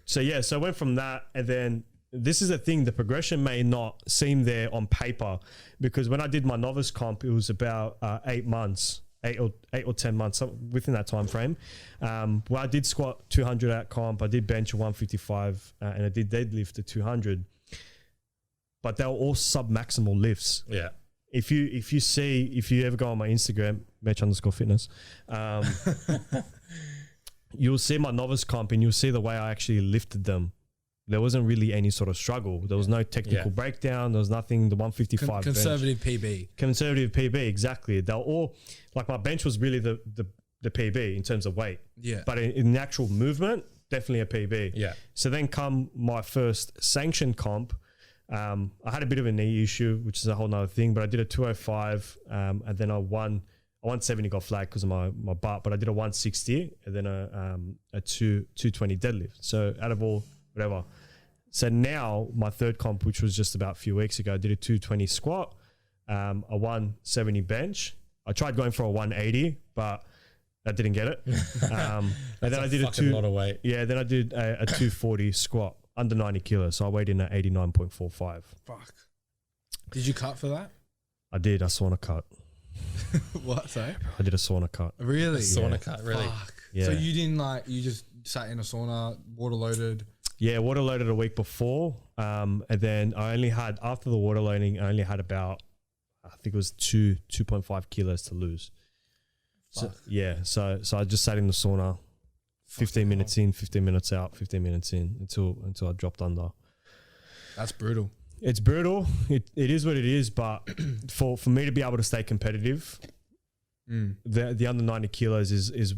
So I went from that, and then this is the thing, the progression may not seem there on paper, because when I did my novice comp, it was about 8 months, 8 or 10 months, within that time frame. Well, I did squat 200 at comp, I did bench 155, and I did deadlift at 200, but they were all sub-maximal lifts. Yeah. If you ever go on my Instagram, Mech_fitness, you'll see my novice comp, and you'll see the way I actually lifted them. There wasn't really any sort of struggle. There was no technical breakdown. There was nothing. The 155 conservative bench. PB. Conservative PB, exactly. They were all, like my bench was really the PB in terms of weight. Yeah. But in the actual movement, definitely a PB. Yeah. So then come my first sanctioned comp, I had a bit of a knee issue, which is a whole nother thing, but I did a 205 and then I won 170, got flagged because of my butt, but I did a 160 and then a 220 deadlift. So out of all, whatever. So now my third comp, which was just about a few weeks ago, I did a 220 squat, a 170 bench. I tried going for a 180, but I didn't get it. And then I did a lot of weight. Yeah, then I did a 240 squat under 90 kilos. So I weighed in at 89.45. Fuck. Did you cut for that? I did. I sauna cut. What? Sorry? I did a sauna cut. Really? Sauna cut, really. Fuck. Yeah. So you didn't you just sat in a sauna, water loaded? Yeah, water loaded a week before. And then I only had, after the water loading, I only had about, I think it was 2.5 kilos to lose. So, yeah, so I just sat in the sauna, 15 minutes in, 15 minutes out, 15 minutes in until I dropped under. That's brutal. It's brutal. It is what it is, but for me to be able to stay competitive, the under 90 kilos is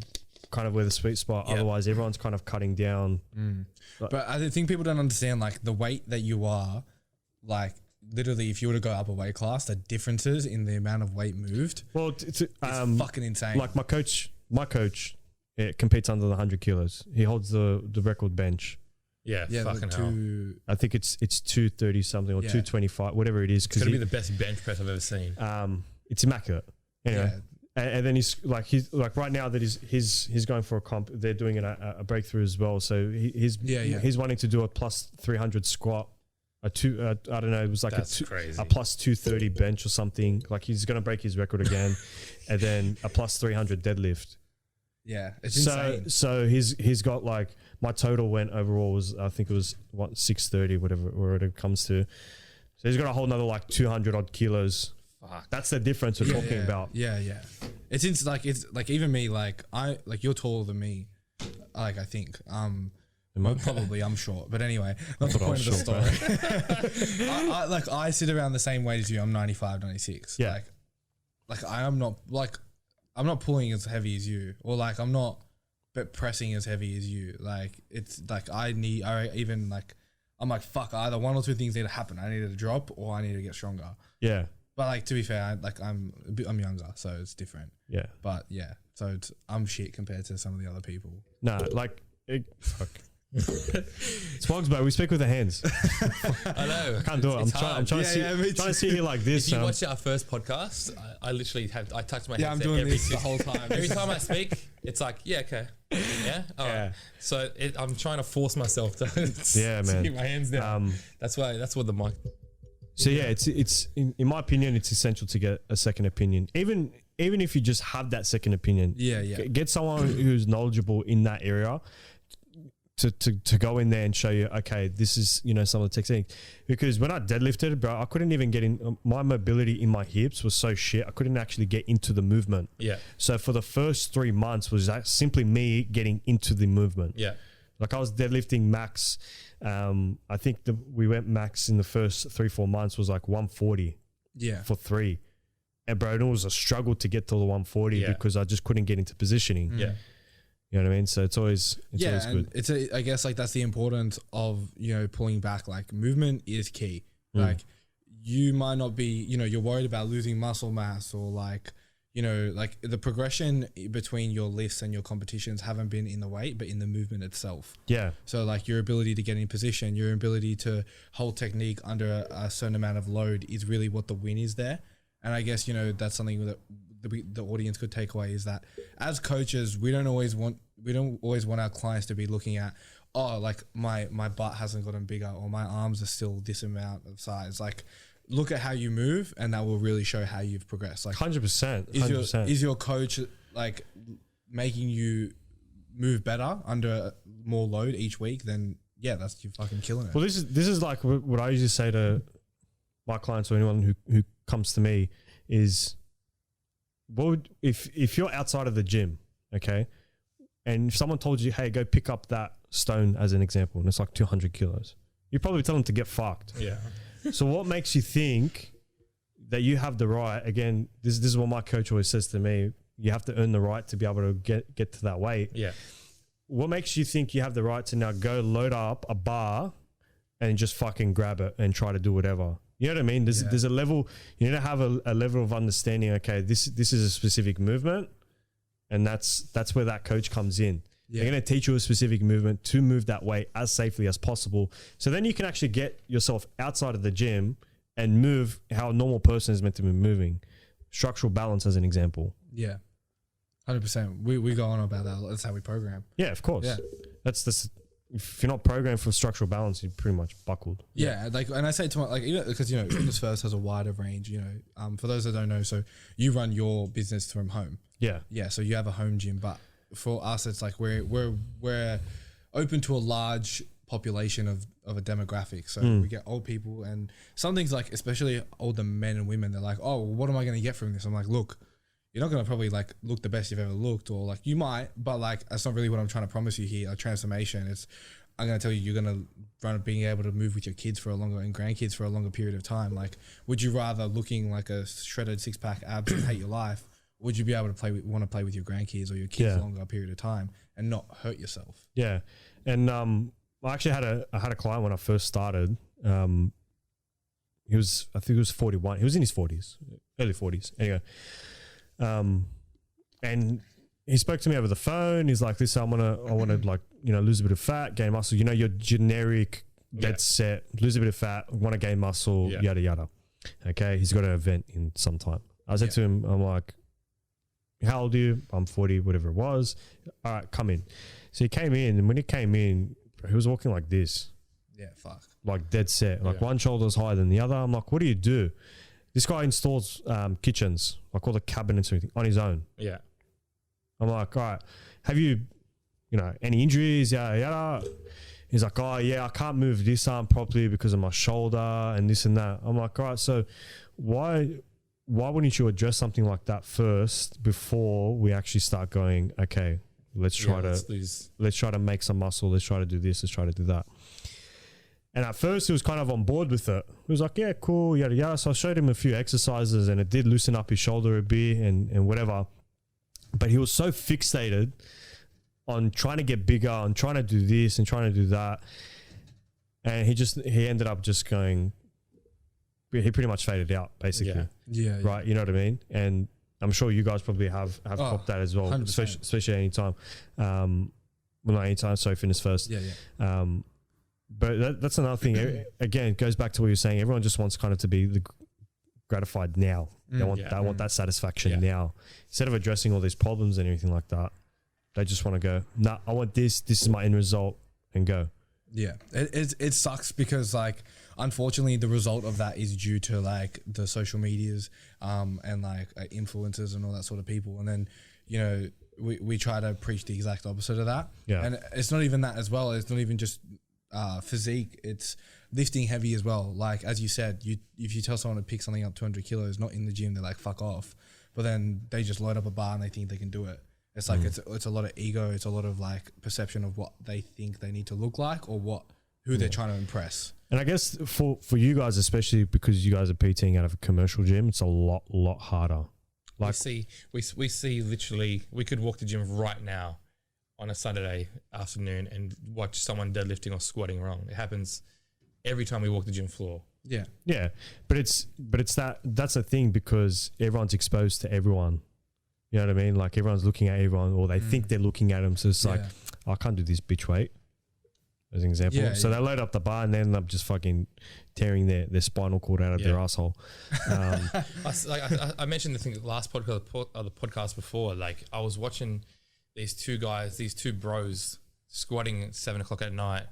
kind of where the sweet spot. Yep. Otherwise, everyone's kind of cutting down. But I think people don't understand like the weight that you are, like literally if you were to go up a weight class, the differences in the amount of weight moved. Well, it's fucking insane. Like my coach competes under the 100 kilos. He holds the record bench. Yeah, fucking hell. I think it's 230 something or 225, whatever it is. It's gonna be the best bench press I've ever seen. It's immaculate. Anyway. Yeah. And then he's like right now that he's going for a comp. They're doing a breakthrough as well. So he's wanting to do a plus 300 squat, I don't know. It was like a plus 230 bench or something. Like he's going to break his record again, and then a plus 300 deadlift. Yeah, it's insane. So he's got like my total went overall was I think it was 630 whatever it comes to. So he's got a whole nother like 200 odd kilos. Fuck. That's the difference we're talking about. Yeah. It's like even me, like you're taller than me. Like I think. Probably I'm short, but anyway, that's the point of the story. I sit around the same weight as you. I'm 95, 96. Yeah. Like I'm not pulling as heavy as you, or like I'm not pressing as heavy as you. Like it's like I'm like fuck. Either one or two things need to happen. I need to drop, or I need to get stronger. Yeah. But like to be fair, I'm younger, so it's different. Yeah. But yeah, so I'm shit compared to some of the other people. No, fuck. Spogs, bro. We speak with the hands. I know. I can't do it. I'm trying to sit here like this. If you watch our first podcast, I literally I touch my head. I'm doing this the whole time. Every time I speak, it's like, yeah, okay. Yeah? All right. So I'm trying to force myself to man. keep my hands down. That's what the mic... So yeah, it's in my opinion, it's essential to get a second opinion. Even if you just have that second opinion. Yeah. Get someone who's knowledgeable in that area to go in there and show you, okay, this is, some of the techniques. Because when I deadlifted, bro, I couldn't even get in. My mobility in my hips was so shit. I couldn't actually get into the movement. Yeah. So for the first 3 months was simply me getting into the movement. Yeah. Like I was deadlifting max. I think we went max in the first 3-4 months was like 140. Yeah. For 3. And bro, it was a struggle to get to the 140 because I just couldn't get into positioning. Yeah. You know what I mean? So it's always and good. I guess like that's the importance of, pulling back. Like movement is key. Like you might not be, you're worried about losing muscle mass or like, like the progression between your lifts and your competitions haven't been in the weight, but in the movement itself. Yeah. So like your ability to get in position, your ability to hold technique under a certain amount of load is really what the win is there. And I guess, that's something that the audience could take away is that as coaches, we don't always want our clients to be looking at, oh, like my butt hasn't gotten bigger or my arms are still this amount of size. Like, look at how you move, and that will really show how you've progressed. Like 100%. Is your coach like making you move better under more load each week? Then yeah, that's you fucking killing it. Well, this is like what I usually say to my clients or anyone who comes to me is, if you're outside of the gym, okay, and if someone told you, hey, go pick up that stone as an example, and it's like 200 kilos, you probably tell them to get fucked. Yeah. So what makes you think that you have the right? Again, this is what my coach always says to me. You have to earn the right to be able to get to that weight. Yeah. what makes you think you have the right to now go load up a bar and just fucking grab it and try to do whatever? You know what I mean? There's a level, you need to have a level of understanding. Okay, this is a specific movement, and that's where that coach comes in. They're going to teach you a specific movement to move that way as safely as possible. So then you can actually get yourself outside of the gym and move how a normal person is meant to be moving. Structural balance as an example. Yeah. 100%. We go on about that. That's how we program. Yeah, of course. Yeah. That's this. If you're not programmed for structural balance, you're pretty much buckled. Yeah, like, and I say to my, like, you know, because, you know, Fitness First has a wider range, you know, for those that don't know, so you run your business from home. Yeah. Yeah, so you have a home gym, but for us, it's like we're open to a large population of a demographic. So we get old people, and some things, like, especially older men and women, they're like, oh, well, what am I going to get from this? I'm like, look, you're not going to probably like look the best you've ever looked, or like you might, but like that's not really what I'm trying to promise you here. A transformation. It's, I'm going to tell you, you're going to run being able to move with your kids for a longer, and grandkids for a longer period of time. Like, would you rather looking like a shredded 6-pack abs and hate your life? Or would you be able to want to play with your grandkids or your kids a longer period of time and not hurt yourself? Yeah. And I actually had a client when I first started. I think he was 41. He was in his 40s, early 40s. Anyway. And he spoke to me over the phone. He's like, "Listen, I want to like, you know, lose a bit of fat, gain muscle. You know, your generic dead set, lose a bit of fat, want to gain muscle, yada yada." Okay, he's got an event in some time. I said to him, I'm like, "How old are you?" "I'm 40, whatever it was." "All right, come in." So he came in, and when he came in, he was walking like this. Yeah, fuck. Like dead set, like one shoulder's higher than the other. I'm like, "What do you do?" This guy installs kitchens, like all the cabinets and everything, on his own. Yeah. I'm like, "All right, have you know, any injuries?" Yada, yada. He's like, "Oh, yeah, I can't move this arm properly because of my shoulder and this and that." I'm like, "All right, so why wouldn't you address something like that first before we actually start going, okay, let's try to make some muscle, let's try to do this, let's try to do that." And at first he was kind of on board with it. He was like, "Yeah, cool, yada yada." So I showed him a few exercises, and it did loosen up his shoulder a bit and whatever. But he was so fixated on trying to get bigger, on trying to do this and trying to do that. And he ended up just going, he pretty much faded out basically. Yeah. Right. You know what I mean? And I'm sure you guys probably have copped that as well, 100%. especially anytime. Well, not anytime, sorry, Fitness First. Yeah. But that's another thing. Again, it goes back to what you're saying. Everyone just wants kind of to be gratified now. They want that satisfaction now. Instead of addressing all these problems and everything like that, they just want to go, "Nah, I want this. This is my end result," and go. Yeah, it sucks because, like, unfortunately the result of that is due to like the social medias and like influencers and all that sort of people, and then, you know, we try to preach the exact opposite of that. Yeah, and it's not even that as well. It's not even just physique, it's lifting heavy as well. Like, as you said, if you tell someone to pick something up 200 kilos not in the gym, they're like, fuck off. But then they just load up a bar and they think they can do it. It's like it's a lot of ego, it's a lot of like perception of what they think they need to look like, or who they're trying to impress. And I guess for you guys, especially because you guys are PTing out of a commercial gym, it's a lot harder. Like, we see literally, we could walk the gym right now on a Saturday afternoon and watch someone deadlifting or squatting wrong. It happens every time we walk the gym floor. Yeah. But it's that's a thing, because everyone's exposed to everyone. You know what I mean? Like, everyone's looking at everyone, or they think they're looking at them. So it's like, I can't do this bitch weight, as an example. So they load up the bar and they end up just fucking tearing their spinal cord out of their asshole. I mentioned the thing last podcast or the podcast before. Like, I was watching these two bros squatting at 7 o'clock at night,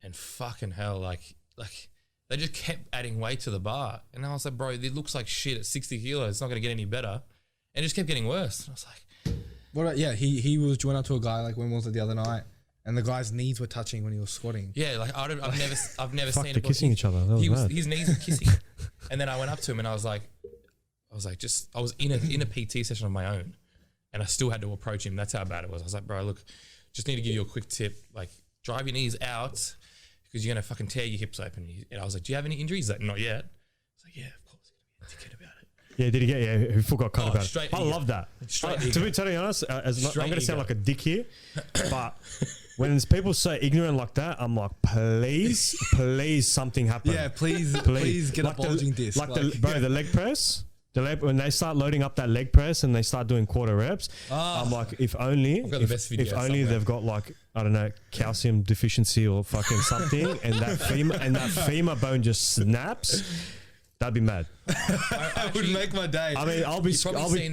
and fucking hell, like they just kept adding weight to the bar. And I was like, bro, it looks like shit at 60 kilos. It's not going to get any better. And it just kept getting worse. And I was like, what about, he was joined up to a guy, like, when was it, the other night? And the guy's knees were touching when he was squatting. Yeah, like I've never Fuck, seen they're kissing each other. That was his knees were kissing. And then I went up to him and I was in a PT session of my own, and I still had to approach him. That's how bad it was. I was like, bro, look, just need to give you a quick tip. Like, drive your knees out, because you're going to fucking tear your hips open. And I was like, do you have any injuries? He's like, not yet. I was like, yeah, of course. You're going to be a dickhead about it. Yeah, did he get? Yeah, he forgot cut about it. straight I ego. love that. Straight To be totally honest, I'm Straight going to sound ego. like a dick here, but when there's people so ignorant like that, I'm like, please, please, something happen. Yeah, please get a bulging disc. Like the leg press. When they start loading up that leg press and they start doing quarter reps, I'm like, if only got the best video somewhere. they've got like, I don't know, calcium deficiency or fucking something, and that femur bone just snaps, that'd be mad. I would make my day. I mean, I'll be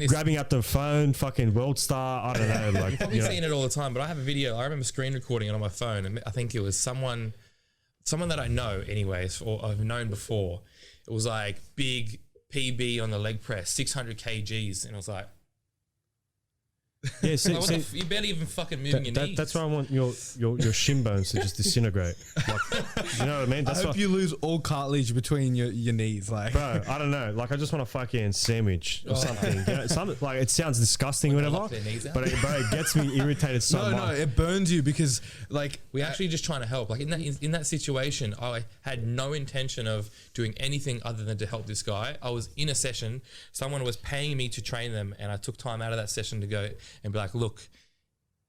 grabbing up the phone, fucking World Star. I don't know, like Probably seeing it all the time, but I have a video. I remember screen recording it on my phone, and I think it was someone that I know, anyways, or I've known before. It was like big PB on the leg press, 600 kgs, and I was like, yeah, see, you're barely even fucking moving your knees. that's why I want your shin bones to just disintegrate. Like, you know what I mean? I hope you lose all cartilage between your knees, like. Bro, I don't know. Like, I just want a fucking sandwich or something. You know, something like, it sounds disgusting, whatever. Lock their knees out. But it gets me irritated so much. No, it burns you because like We're actually just trying to help. Like in that situation, I had no intention of doing anything other than to help this guy. I was in a session, someone was paying me to train them, and I took time out of that session to go and be like, look,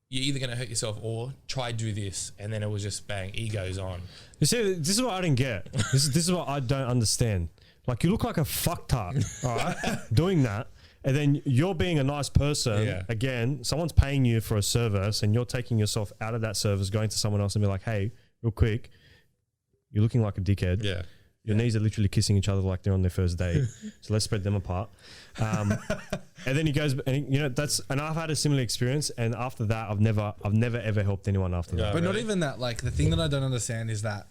you're either going to hurt yourself or try do this. And then it was just bang, egos on. You see, this is what I didn't get. This is what I don't understand. Like, you look like a fucktard, all right, doing that. And then you're being a nice person. Yeah. Again, someone's paying you for a service and you're taking yourself out of that service, going to someone else and be like, hey, real quick, you're looking like a dickhead. Yeah. Your knees are literally kissing each other like they're on their first date. So let's spread them apart. And then he goes, and and I've had a similar experience. And after that, I've never ever helped anyone after that. But not even that. Like, the thing that I don't understand is that,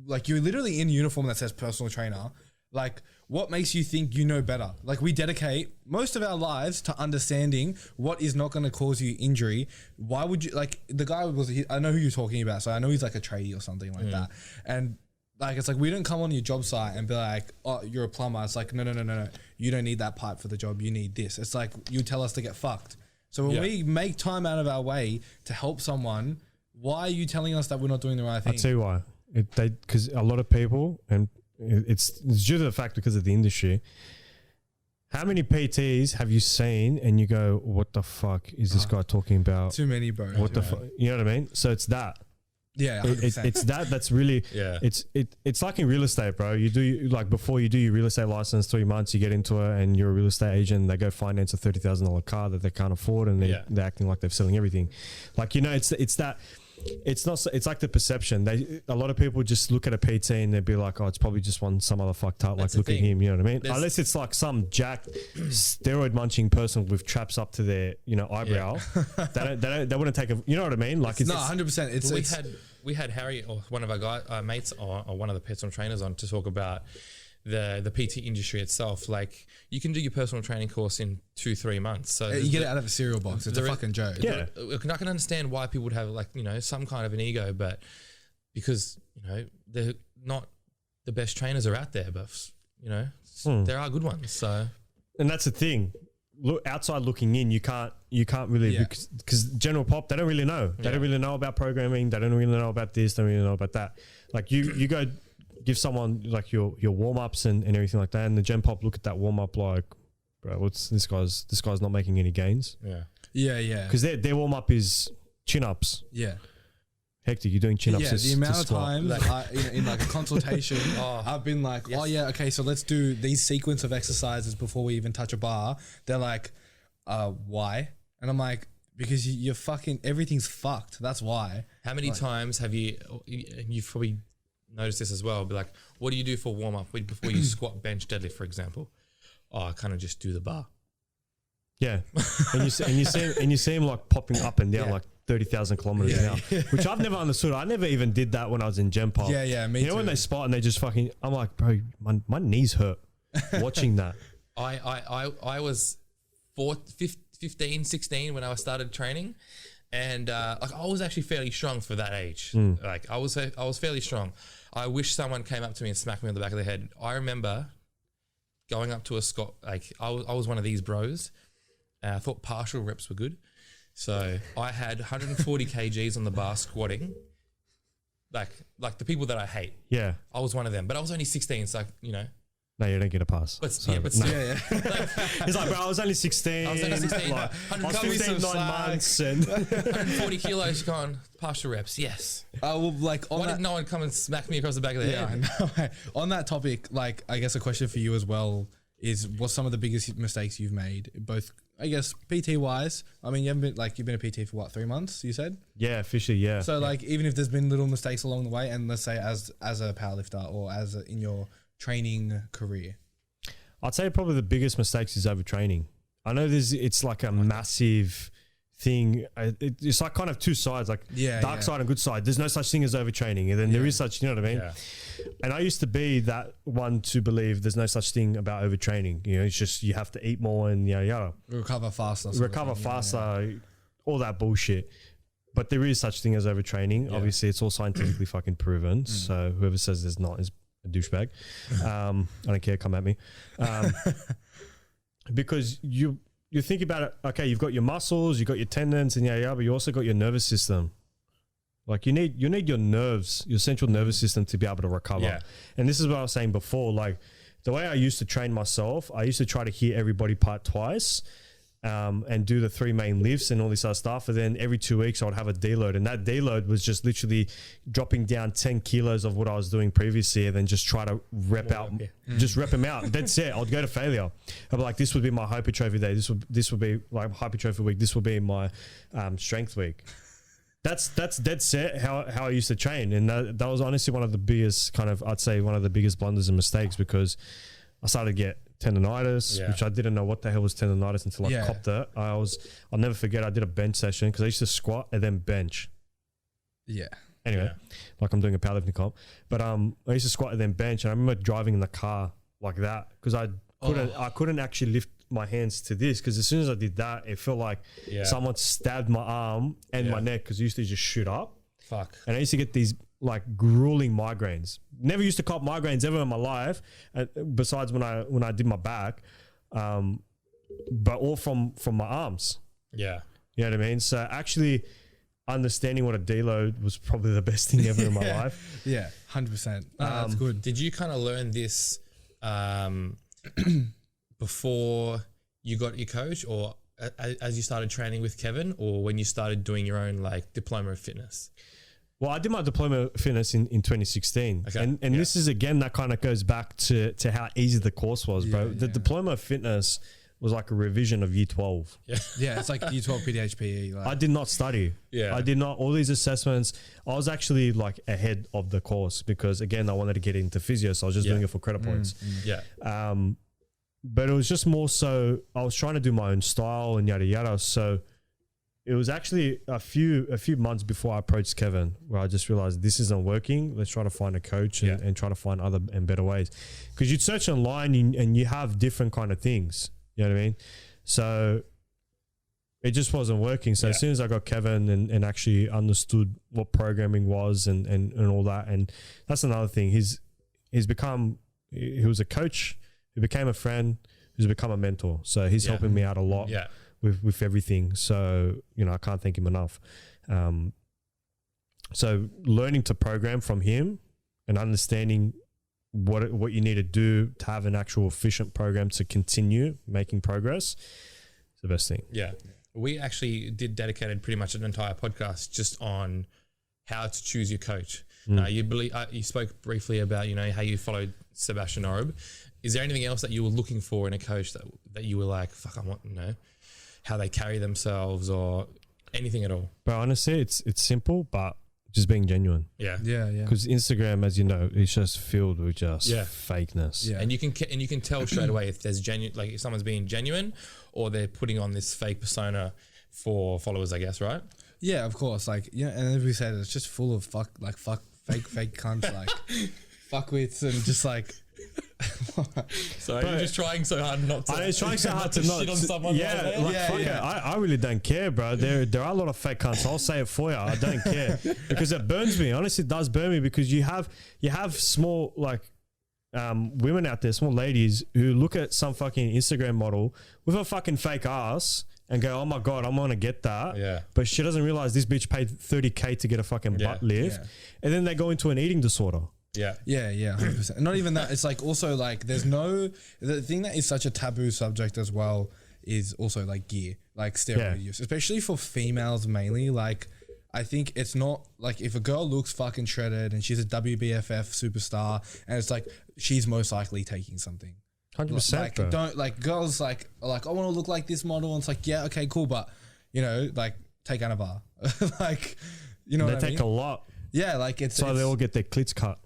like, you're literally in uniform that says personal trainer. Like, what makes you think you know better? Like, we dedicate most of our lives to understanding what is not going to cause you injury. Why would you, like, the guy I know who you're talking about. So I know he's like a tradie or something like that. And like, it's like, we don't come on your job site and be like, oh, you're a plumber. It's like, no. You don't need that pipe for the job. You need this. It's like, you tell us to get fucked. So when we make time out of our way to help someone, why are you telling us that we're not doing the right thing? I'll tell you why. Because a lot of people, and it's due to the fact because of the industry. How many PTs have you seen and you go, what the fuck is this guy talking about? Too many, bro. What the fuck? You know what I mean? So it's that. Yeah, it's that's really it's like in real estate, bro. You do, like, before you do your real estate license, 3 months you get into it and you're a real estate agent and they go finance a $30,000 car that they can't afford and they're acting like they're selling everything. Like, it's that. It's not. It's like the perception. A lot of people just look at a PT and they'd be like, "Oh, it's probably just some other fucked up." Like, look at him. You know what I mean? Unless it's like some jacked, steroid munching person with traps up to their, eyebrow. They wouldn't take a. You know what I mean? Like, it's 100%. We had Harry, or one of our mates, or one of the personal trainers, on to talk about the PT industry itself. Like, you can do your personal training course in 2-3 months. So you get it out of a cereal box. It's a fucking joke. Yeah. I can understand why people would have, like, some kind of an ego, but because, they're not the best trainers are out there, but, there are good ones. So, and that's the thing. Look, outside looking in, you can't really, because general pop, they don't really know. They don't really know about programming. They don't really know about this. They don't really know about that. Like, you go give someone like your warm-ups and everything like that, and the gen pop look at that warm-up like, bro, what's this guy's not making any gains. Yeah because their warm-up is chin-ups. Hectic, you're doing chin-ups. Yeah, the amount of times in like a consultation, I've been like, okay, so let's do these sequence of exercises before we even touch a bar. They're like, why? And I'm like, because you're fucking, everything's fucked. That's why. How many times have you've probably noticed this as well? Be like, what do you do for warm up before you squat, bench, deadlift, for example? Oh, I kind of just do the bar. Yeah, and you see him like popping up and down like 30,000 kilometers an hour, which I've never understood. I never even did that when I was in Gen Pop. Yeah, me too. When they spot and they just fucking, I'm like, bro, my knees hurt watching that. I was 15, 16 when I started training. And like, I was actually fairly strong for that age. Like, I was fairly strong. I wish someone came up to me and smacked me on the back of the head. I remember going up to a Scott. Like, I was one of these bros. I thought partial reps were good, so I had 140 kgs on the bar squatting. Like the people that I hate. Yeah, I was one of them, but I was only 16. So No, you don't get a pass. But So, yeah, but no. still, He's like, bro, I was only 16. I was only 16. Like, I 100 was calories 15, 9 some slack. months. And 140 kilos gone, partial reps. Yes. Well, like on Why that, did no one come and smack me across the back of the yeah, head? I know. On that topic, like I guess a question for you as well is, what's some of the biggest mistakes you've made, both I guess PT wise? I mean, you've been a PT for what, 3 months? You said. yeah, officially, yeah. So like, even if there's been little mistakes along the way, and let's say as a powerlifter or in your training career. I'd say probably the biggest mistakes is overtraining. I know it's like a massive thing. It's like kind of two sides, like dark side and good side. There's no such thing as overtraining, and then there is such, you know what I mean? Yeah. And I used to be that one to believe there's no such thing about overtraining. You know, it's just you have to eat more and Recover faster. recover faster, all that bullshit. But there is such thing as overtraining. Yeah. Obviously, it's all scientifically fucking proven. So whoever says there's not is a douchebag. I don't care. Come at me. Because you think about it. Okay, you've got your muscles, you've got your tendons, and but you also got your nervous system. Like you need your nerves, your central nervous system to be able to recover. Yeah. And this is what I was saying before. Like the way I used to train myself, I used to try to hit every body part twice. And do the 3 main lifts and all this other stuff. And then every 2 weeks I would have a deload. And that deload was just literally dropping down 10 kilos of what I was doing previously and then just try to rep just rep them out. That's it. I'd go to failure. I'd be like, this would be my hypertrophy day. This would be like hypertrophy week. This will be my strength week. That's dead set how I used to train. And that was honestly one of the biggest I'd say one of the biggest blunders and mistakes, because I started to get tendonitis, which I didn't know what the hell was tendonitis until I copped it. I'll never forget, I did a bench session because I used to squat and then bench. Yeah. Anyway, like I'm doing a powerlifting comp. But I used to squat and then bench, and I remember driving in the car like that because I couldn't actually lift my hands to this, because as soon as I did that, it felt like someone stabbed my arm and my neck, because it used to just shoot up. Fuck. And I used to get these like grueling migraines. Never used to cop migraines ever in my life, besides when I did my back, but all from my arms. Yeah. You know what I mean? So actually understanding what a deload was probably the best thing ever in my life. Yeah, 100%. That's good. Did you kind of learn this before you got your coach, or as you started training with Kevin, or when you started doing your own like diploma of fitness? Well, I did my diploma of fitness in 2016. Okay. And this is, again, that kind of goes back to how easy the course was, bro. The diploma of fitness was like a revision of year 12. Yeah, it's like year 12 PDHPE. Like. I did not study. Yeah. I did not. All these assessments, I was actually like ahead of the course because, again, I wanted to get into physio, so I was just doing it for credit points. Yeah. But it was just more so I was trying to do my own style and yada yada. So it was actually a few months before I approached Kevin where I just realized this isn't working. Let's try to find a coach and try to find other and better ways. Because you'd search online and you have different kind of things. You know what I mean? So it just wasn't working. So as soon as I got Kevin and actually understood what programming was and all that, and that's another thing. He was a coach, he became a friend, who's become a mentor. So he's helping me out a lot. Yeah. With everything. So, I can't thank him enough. So learning to program from him and understanding what you need to do to have an actual efficient program to continue making progress is the best thing. Yeah. We actually dedicated pretty much an entire podcast just on how to choose your coach. You spoke briefly about, how you followed Sebastian Orb. Is there anything else that you were looking for in a coach that you were like, fuck, I want, how they carry themselves or anything at all? But honestly, it's simple, but just being genuine. Yeah. Yeah. Because Instagram, as you know, is just filled with just fakeness. Yeah. And you can tell straight away if there's genuine, like if someone's being genuine or they're putting on this fake persona for followers, I guess, right? Yeah, of course. Like, and as we said, it's just full of fake cunts, like fuckwits and just like. So you're just trying so hard not to. I was trying so hard to not shit on someone. I really don't care, bro. There are a lot of fake cunts. I'll say it for you. I don't care because it burns me. Honestly, it does burn me because you have small women out there, small ladies who look at some fucking Instagram model with a fucking fake ass and go, oh my God, I'm going to get that. Yeah. But she doesn't realize this bitch paid $30K to get a fucking butt lift. Yeah. And then they go into an eating disorder. Yeah. Yeah, 100%. Not even that. It's like also like the thing that is such a taboo subject as well is also like gear, like steroid use, especially for females mainly. Like I think it's not like if a girl looks fucking shredded and she's a WBFF superstar and it's like she's most likely taking something. 100%. Like don't like girls like I want to look like this model and it's like yeah, okay, cool, but you know, like take Anavar. Like you know they what I take mean? a lot. Yeah, like So they all get their clits cut.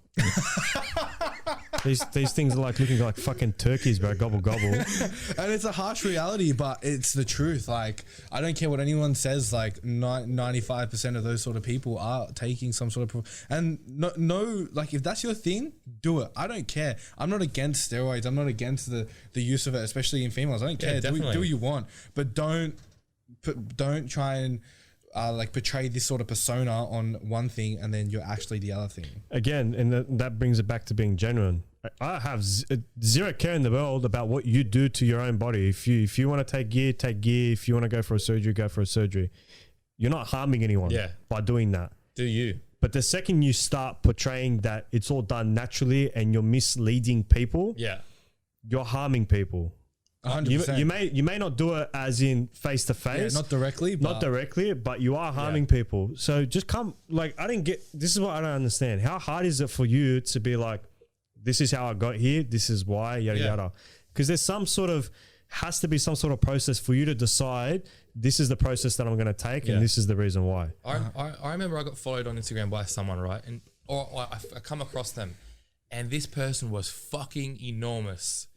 These things are like looking like fucking turkeys, bro. Gobble gobble. And it's a harsh reality, but it's the truth. Like I don't care what anyone says. Like 95% of those sort of people are taking some sort of and no, like if that's your thing, do it. I don't care. I'm not against steroids. I'm not against the use of it, especially in females. I don't care. Do what you want, but don't try and like portray this sort of persona on one thing and then you're actually the other thing. Again, and that brings it back to being genuine. I have zero care in the world about what you do to your own body. If you want to take gear, take gear. If you want to go for a surgery, go for a surgery. You're not harming anyone by doing that. Do you? But the second you start portraying that it's all done naturally and you're misleading people, you're harming people. 100%. You may not do it as in face to face, not directly, but you are harming people. So just come. Like I didn't get. This is what I don't understand. How hard is it for you to be like, this is how I got here. This is why. Yada yada. Because there's has to be some sort of process for you to decide this is the process that I'm going to take and this is the reason why. I remember I got followed on Instagram by someone, right, or I come across them, and this person was fucking enormous.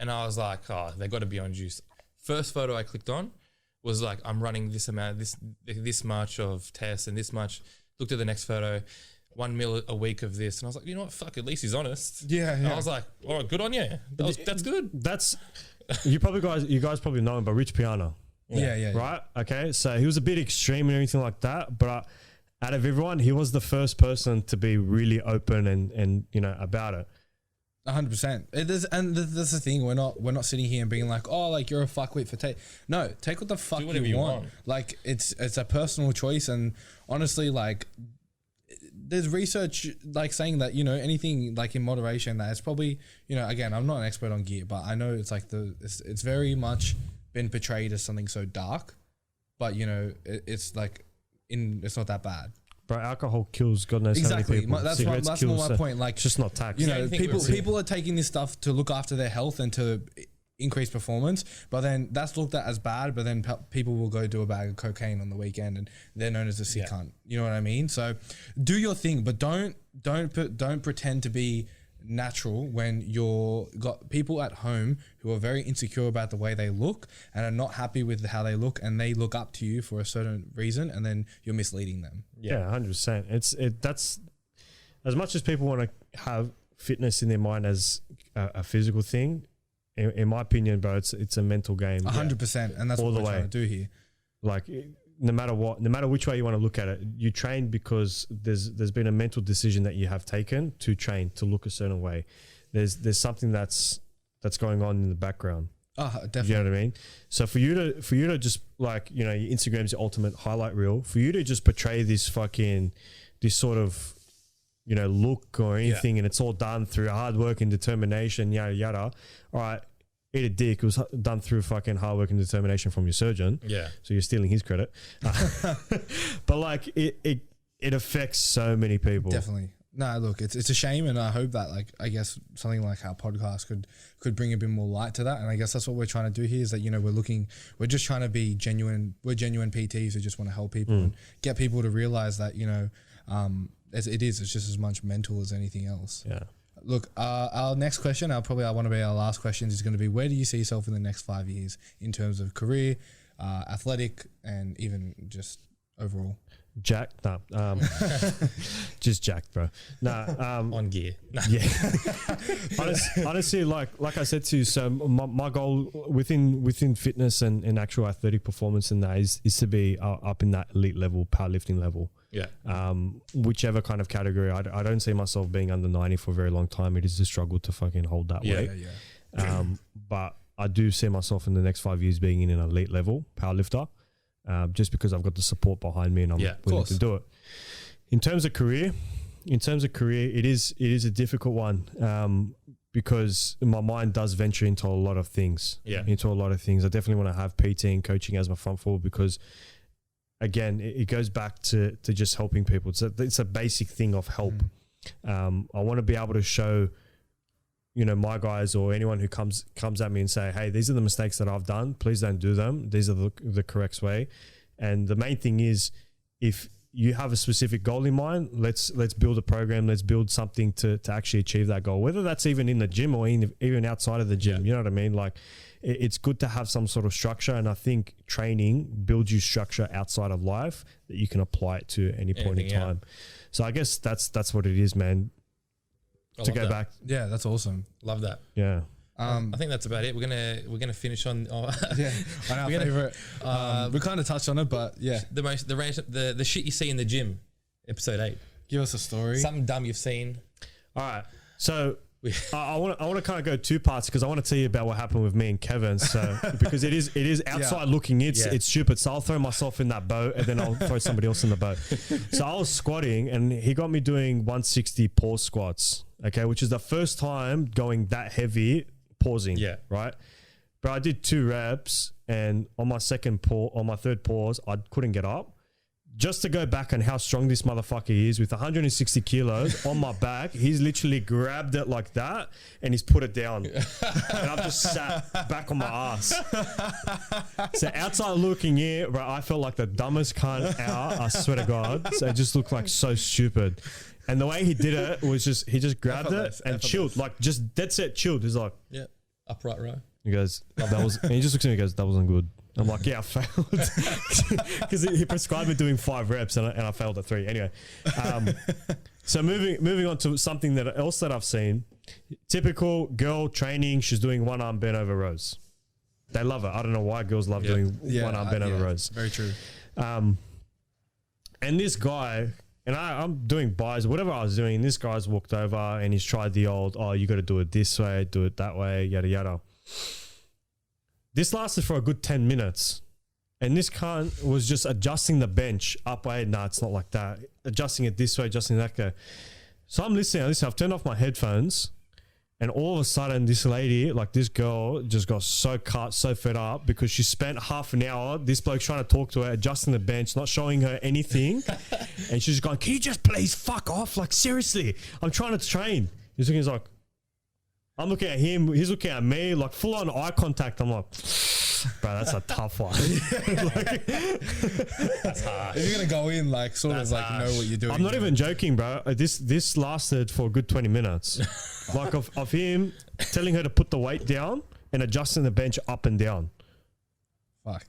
And I was like, oh, they got to be on juice. First photo I clicked on was like, I'm running this amount, this much of tests and this much. Looked at the next photo, 1 mil a week of this. And I was like, you know what? Fuck, at least he's honest. Yeah. And I was like, all right, good on you. That's good. That's, you guys probably know him, but Rich Piana. Yeah. Right? Okay. So he was a bit extreme and everything like that. But out of everyone, he was the first person to be really open and you know, about it. 100%. And that's the thing. We're not sitting here and being like, oh, like you're a fuckwit for take. No, take what the fuck you want. Like it's a personal choice. And honestly, like there's research like saying that, you know, anything like in moderation, that it's probably, you know, again, I'm not an expert on gear, but I know it's like it's very much been portrayed as something so dark, but you know, it's like it's not that bad. Bro, alcohol kills God knows how many people. That's more my point. Like, it's just not taxed. You know, people are taking this stuff to look after their health and to increase performance, but then that's looked at as bad. But then people will go do a bag of cocaine on the weekend, and they're known as a sick cunt. You know what I mean? So, do your thing, but don't pretend to be natural when you're got people at home who are very insecure about the way they look and are not happy with how they look, and they look up to you for a certain reason, and then you're misleading them. Yeah, 100%. That's as much as people want to have fitness in their mind as a physical thing. In my opinion, bro, it's a mental game. 100%, and that's what we're trying to do here. Like, no matter which way you want to look at it, you train because there's been a mental decision that you have taken to train to look a certain way. There's something that's going on in the background. Definitely. You know what I mean? So for you to just, like, you know, your Instagram's your ultimate highlight reel. For you to just portray this sort of, you know, look or anything, and it's all done through hard work and determination, yada yada. All right, eat a dick. It was done through fucking hard work and determination from your surgeon. Yeah. So you're stealing his credit. But like it affects so many people. Definitely. No, look, it's a shame, and I hope that, like, I guess something like our podcast could bring a bit more light to that. And I guess that's what we're trying to do here, is that, you know, we're just trying to be genuine. We're genuine PTs who just want to help people and get people to realize that, you know, it's just as much mental as anything else. Yeah. Look, our next question, I want to be our last question, is going to be, where do you see yourself in the next 5 years in terms of career, athletic, and even just overall? Jacked? No. Just jacked, bro. No. On gear. Yeah. Honestly, like I said to you, so my goal within fitness and actual athletic performance in that is to be up in that elite level, powerlifting level. Yeah. Whichever kind of category. I don't see myself being under 90 for a very long time. It is a struggle to fucking hold that weight. Yeah. But I do see myself in the next 5 years being in an elite level powerlifter. Just because I've got the support behind me and I'm willing to do it. In terms of career, in terms of career, it is a difficult one because my mind does venture into a lot of things. Yeah. Into a lot of things. I definitely want to have PT and coaching as my front forward because, again, it goes back to just helping people. It's a basic thing of help. I want to be able to show, you know, my guys or anyone who comes at me and say, hey, these are the mistakes that I've done. Please don't do them. These are the correct way. And the main thing is, if you have a specific goal in mind, let's build a program. Let's build something to actually achieve that goal, whether that's even in the gym or even outside of the gym. You know what I mean? Like, it's good to have some sort of structure. And I think training builds you structure outside of life that you can apply it to any point in time. So I guess that's what it is, man. To go back. Yeah, that's awesome. Love that. Yeah. I think that's about it. We're gonna finish on on our favorite. We kind of touched on it, but yeah, the shit you see in the gym, episode 8. Give us a story. Something dumb you've seen. All right. So I want to kind of go 2 parts because I want to tell you about what happened with me and Kevin. So because it is outside looking, it's stupid. So I'll throw myself in that boat and then I'll throw somebody else in the boat. So I was squatting and he got me doing 160 pause squats. Okay, which is the first time going that heavy. Pausing, right? But I did 2 reps, and on my third pause, I couldn't get up. Just to go back on how strong this motherfucker is, with 160 kilos on my back, he's literally grabbed it like that, and he's put it down, and I've just sat back on my ass. So outside looking in, bro, I felt like the dumbest cunt out. I swear to God, so it just looked like so stupid. And the way he did it was he just grabbed it and chilled, like just dead set chilled. He's like, upright row. He goes, that was, and he just looks at me and goes, that wasn't good. I'm like, yeah, I failed. Because he prescribed me doing 5 reps and I failed at 3. Anyway, so moving on to something else that I've seen. Typical girl training, she's doing 1 arm bent over rows. They love it. I don't know why girls love doing 1 arm bent over rows. Very true. And this guy... And I'm doing buys, whatever I was doing. This guy's walked over and he's tried the old, you got to do it this way, do it that way, yada, yada. This lasted for a good 10 minutes. And this cunt was just adjusting the bench up way. Nah, it's not like that. Adjusting it this way, adjusting that way. So I'm listening. I've turned off my headphones. And all of a sudden, this lady, like this girl, just got so fed up because she spent half an hour, this bloke's trying to talk to her, adjusting the bench, not showing her anything. And she's going, can you just please fuck off? Like, seriously, I'm trying to train. He's like, I'm looking at him, he's looking at me, like full on eye contact. I'm like, bro, that's a tough one. That's harsh. If you're going to go in, like, sort of like know what you're doing. I'm not even joking, bro. This lasted for a good 20 minutes. Like of him telling her to put the weight down and adjusting the bench up and down. Fuck.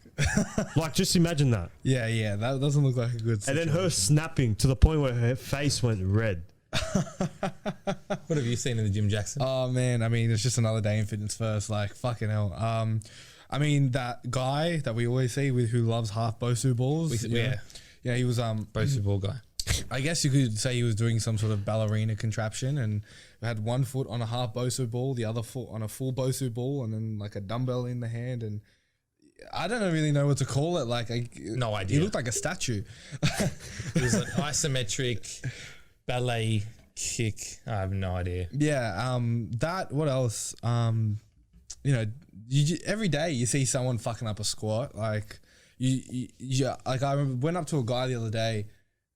Like, just imagine that. Yeah, that doesn't look like a good situation. And then her snapping to the point where her face went red. What have you seen in the gym, Jackson? Oh, man. I mean, it's just another day in fitness first. Like, fucking hell. I mean, that guy that we always see who loves half Bosu balls. Yeah, he was Bosu ball guy. I guess you could say he was doing some sort of ballerina contraption and had 1 foot on a half Bosu ball, the other foot on a full Bosu ball, and then like a dumbbell in the hand. And I don't really know what to call it. Like, no idea. He looked like a statue. It was an isometric ballet kick. I have no idea. Yeah. What else? You know, every day you see someone fucking up a squat. Like like I went up to a guy the other day.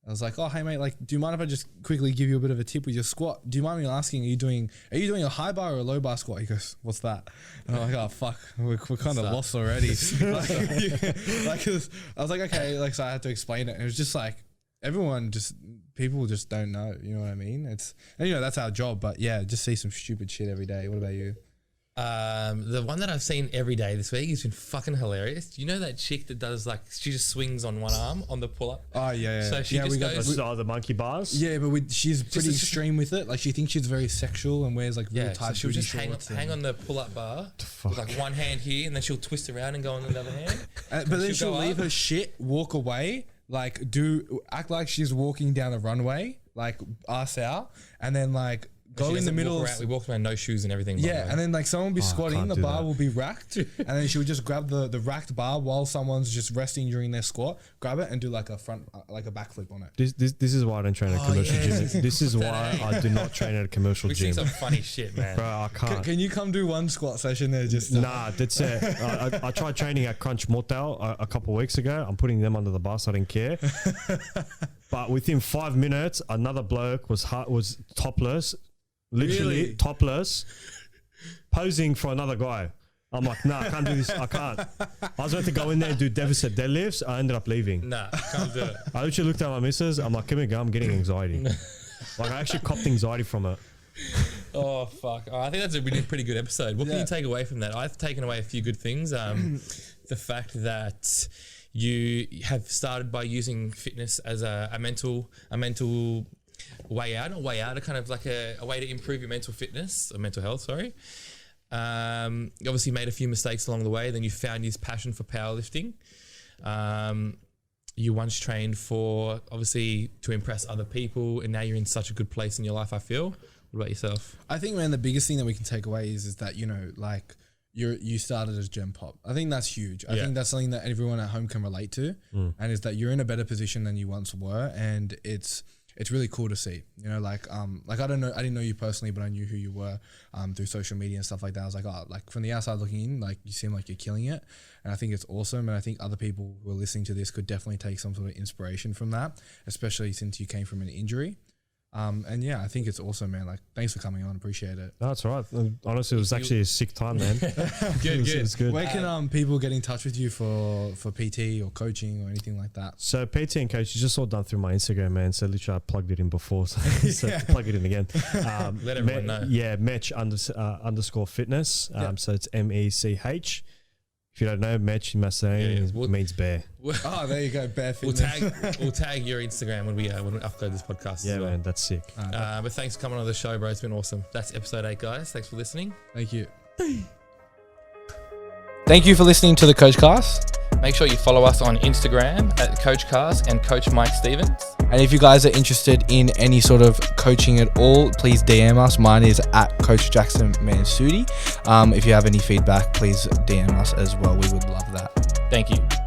I was like, oh, hey mate, like, do you mind if I just quickly give you a bit of a tip with your squat? Do you mind me asking, are you doing a high bar or a low bar squat? He goes, what's that? And I'm like, oh fuck, we're kind of lost already. like, I was like, okay, like, so I had to explain it. And it was just like, people just don't know, you know what I mean? And you know, that's our job, but yeah, just see some stupid shit every day. What about you? The one that I've seen every day this week has been fucking hilarious. Do you know that chick that does, like, she just swings on 1 arm on the pull-up? Oh, yeah. So she just goes... the monkey bars? Yeah, but she's pretty extreme with it. Like, she thinks she's very sexual and wears, like, really tight so she'll just hang on the pull-up bar with, like, 1 hand here, and then she'll twist around and go on the other hand. But then she'll leave her shit, walk away, like, act like she's walking down the runway, like, ass out, and then, like, go in the middle. We walked around no shoes and everything. by the Yeah, way. and then like someone would be squatting, the do bar that. will be racked, and then she would just grab the racked bar while someone's just resting during their squat, grab it and do like a backflip on it. This is why I don't train at a commercial yes. gym. This is why I do not train at a commercial We've seen gym. some funny shit, man. Bro, I can't. Can you come do one squat session there? Just Nah, that's it. I tried training at Crunch Mortal a couple of weeks ago. I'm putting them under the bus. I didn't care. But within 5 minutes, another bloke was topless, literally Really? topless, posing for another guy. I'm like, nah, I can't do this. I can't. I was about to go in there and do deficit deadlifts. I ended up leaving. Nah, can't do it. I literally looked at my missus. I'm like, can we go? I'm getting anxiety. Like, I actually copped anxiety from it. Oh fuck! I think that's a really pretty good episode. What can you take away from that? I've taken away a few good things. The fact that you have started by using fitness as a mental way out, a kind of like a way to improve your mental fitness or mental health. Sorry. You obviously made a few mistakes along the way. Then you found his passion for powerlifting. You once trained for obviously to impress other people, and now you're in such a good place in your life. I feel. What about yourself? I think, man, the biggest thing that we can take away is that, you know, like you started as Gem Pop. I think that's huge. I think that's something that everyone at home can relate to, and is that you're in a better position than you once were, and it's really cool to see. You know, like I didn't know you personally, but I knew who you were through social media and stuff like that. I was like, oh, like from the outside looking in, like you seem like you're killing it, and I think it's awesome. And I think other people who are listening to this could definitely take some sort of inspiration from that, especially since you came from an injury. And yeah, I think it's awesome, man. Like, thanks for coming on. Appreciate it. No, that's all right. Honestly, it was actually a sick time, man. It was good. Where can people get in touch with you for PT or coaching or anything like that? So PT and coach, you just all done through my Instagram, man. So literally, I plugged it in before, so plug it in again. Let everyone know. Yeah, Mech underscore fitness. So it's MECH. If you don't know, Mech in Macedonian means bear. Oh, there you go, bear We'll fitness. tag your Instagram when we upload this podcast. Yeah, as well. man, that's sick. But thanks for coming on the show, bro. It's been awesome. That's episode 8, guys. Thanks for listening. Thank you. Thank you for listening to the Coachcast. Make sure you follow us on Instagram at CoachCast and Coach Mike Stevens. And if you guys are interested in any sort of coaching at all, please DM us. Mine is at Coach Jackson Mansoudi. If you have any feedback, please DM us as well. We would love that. Thank you.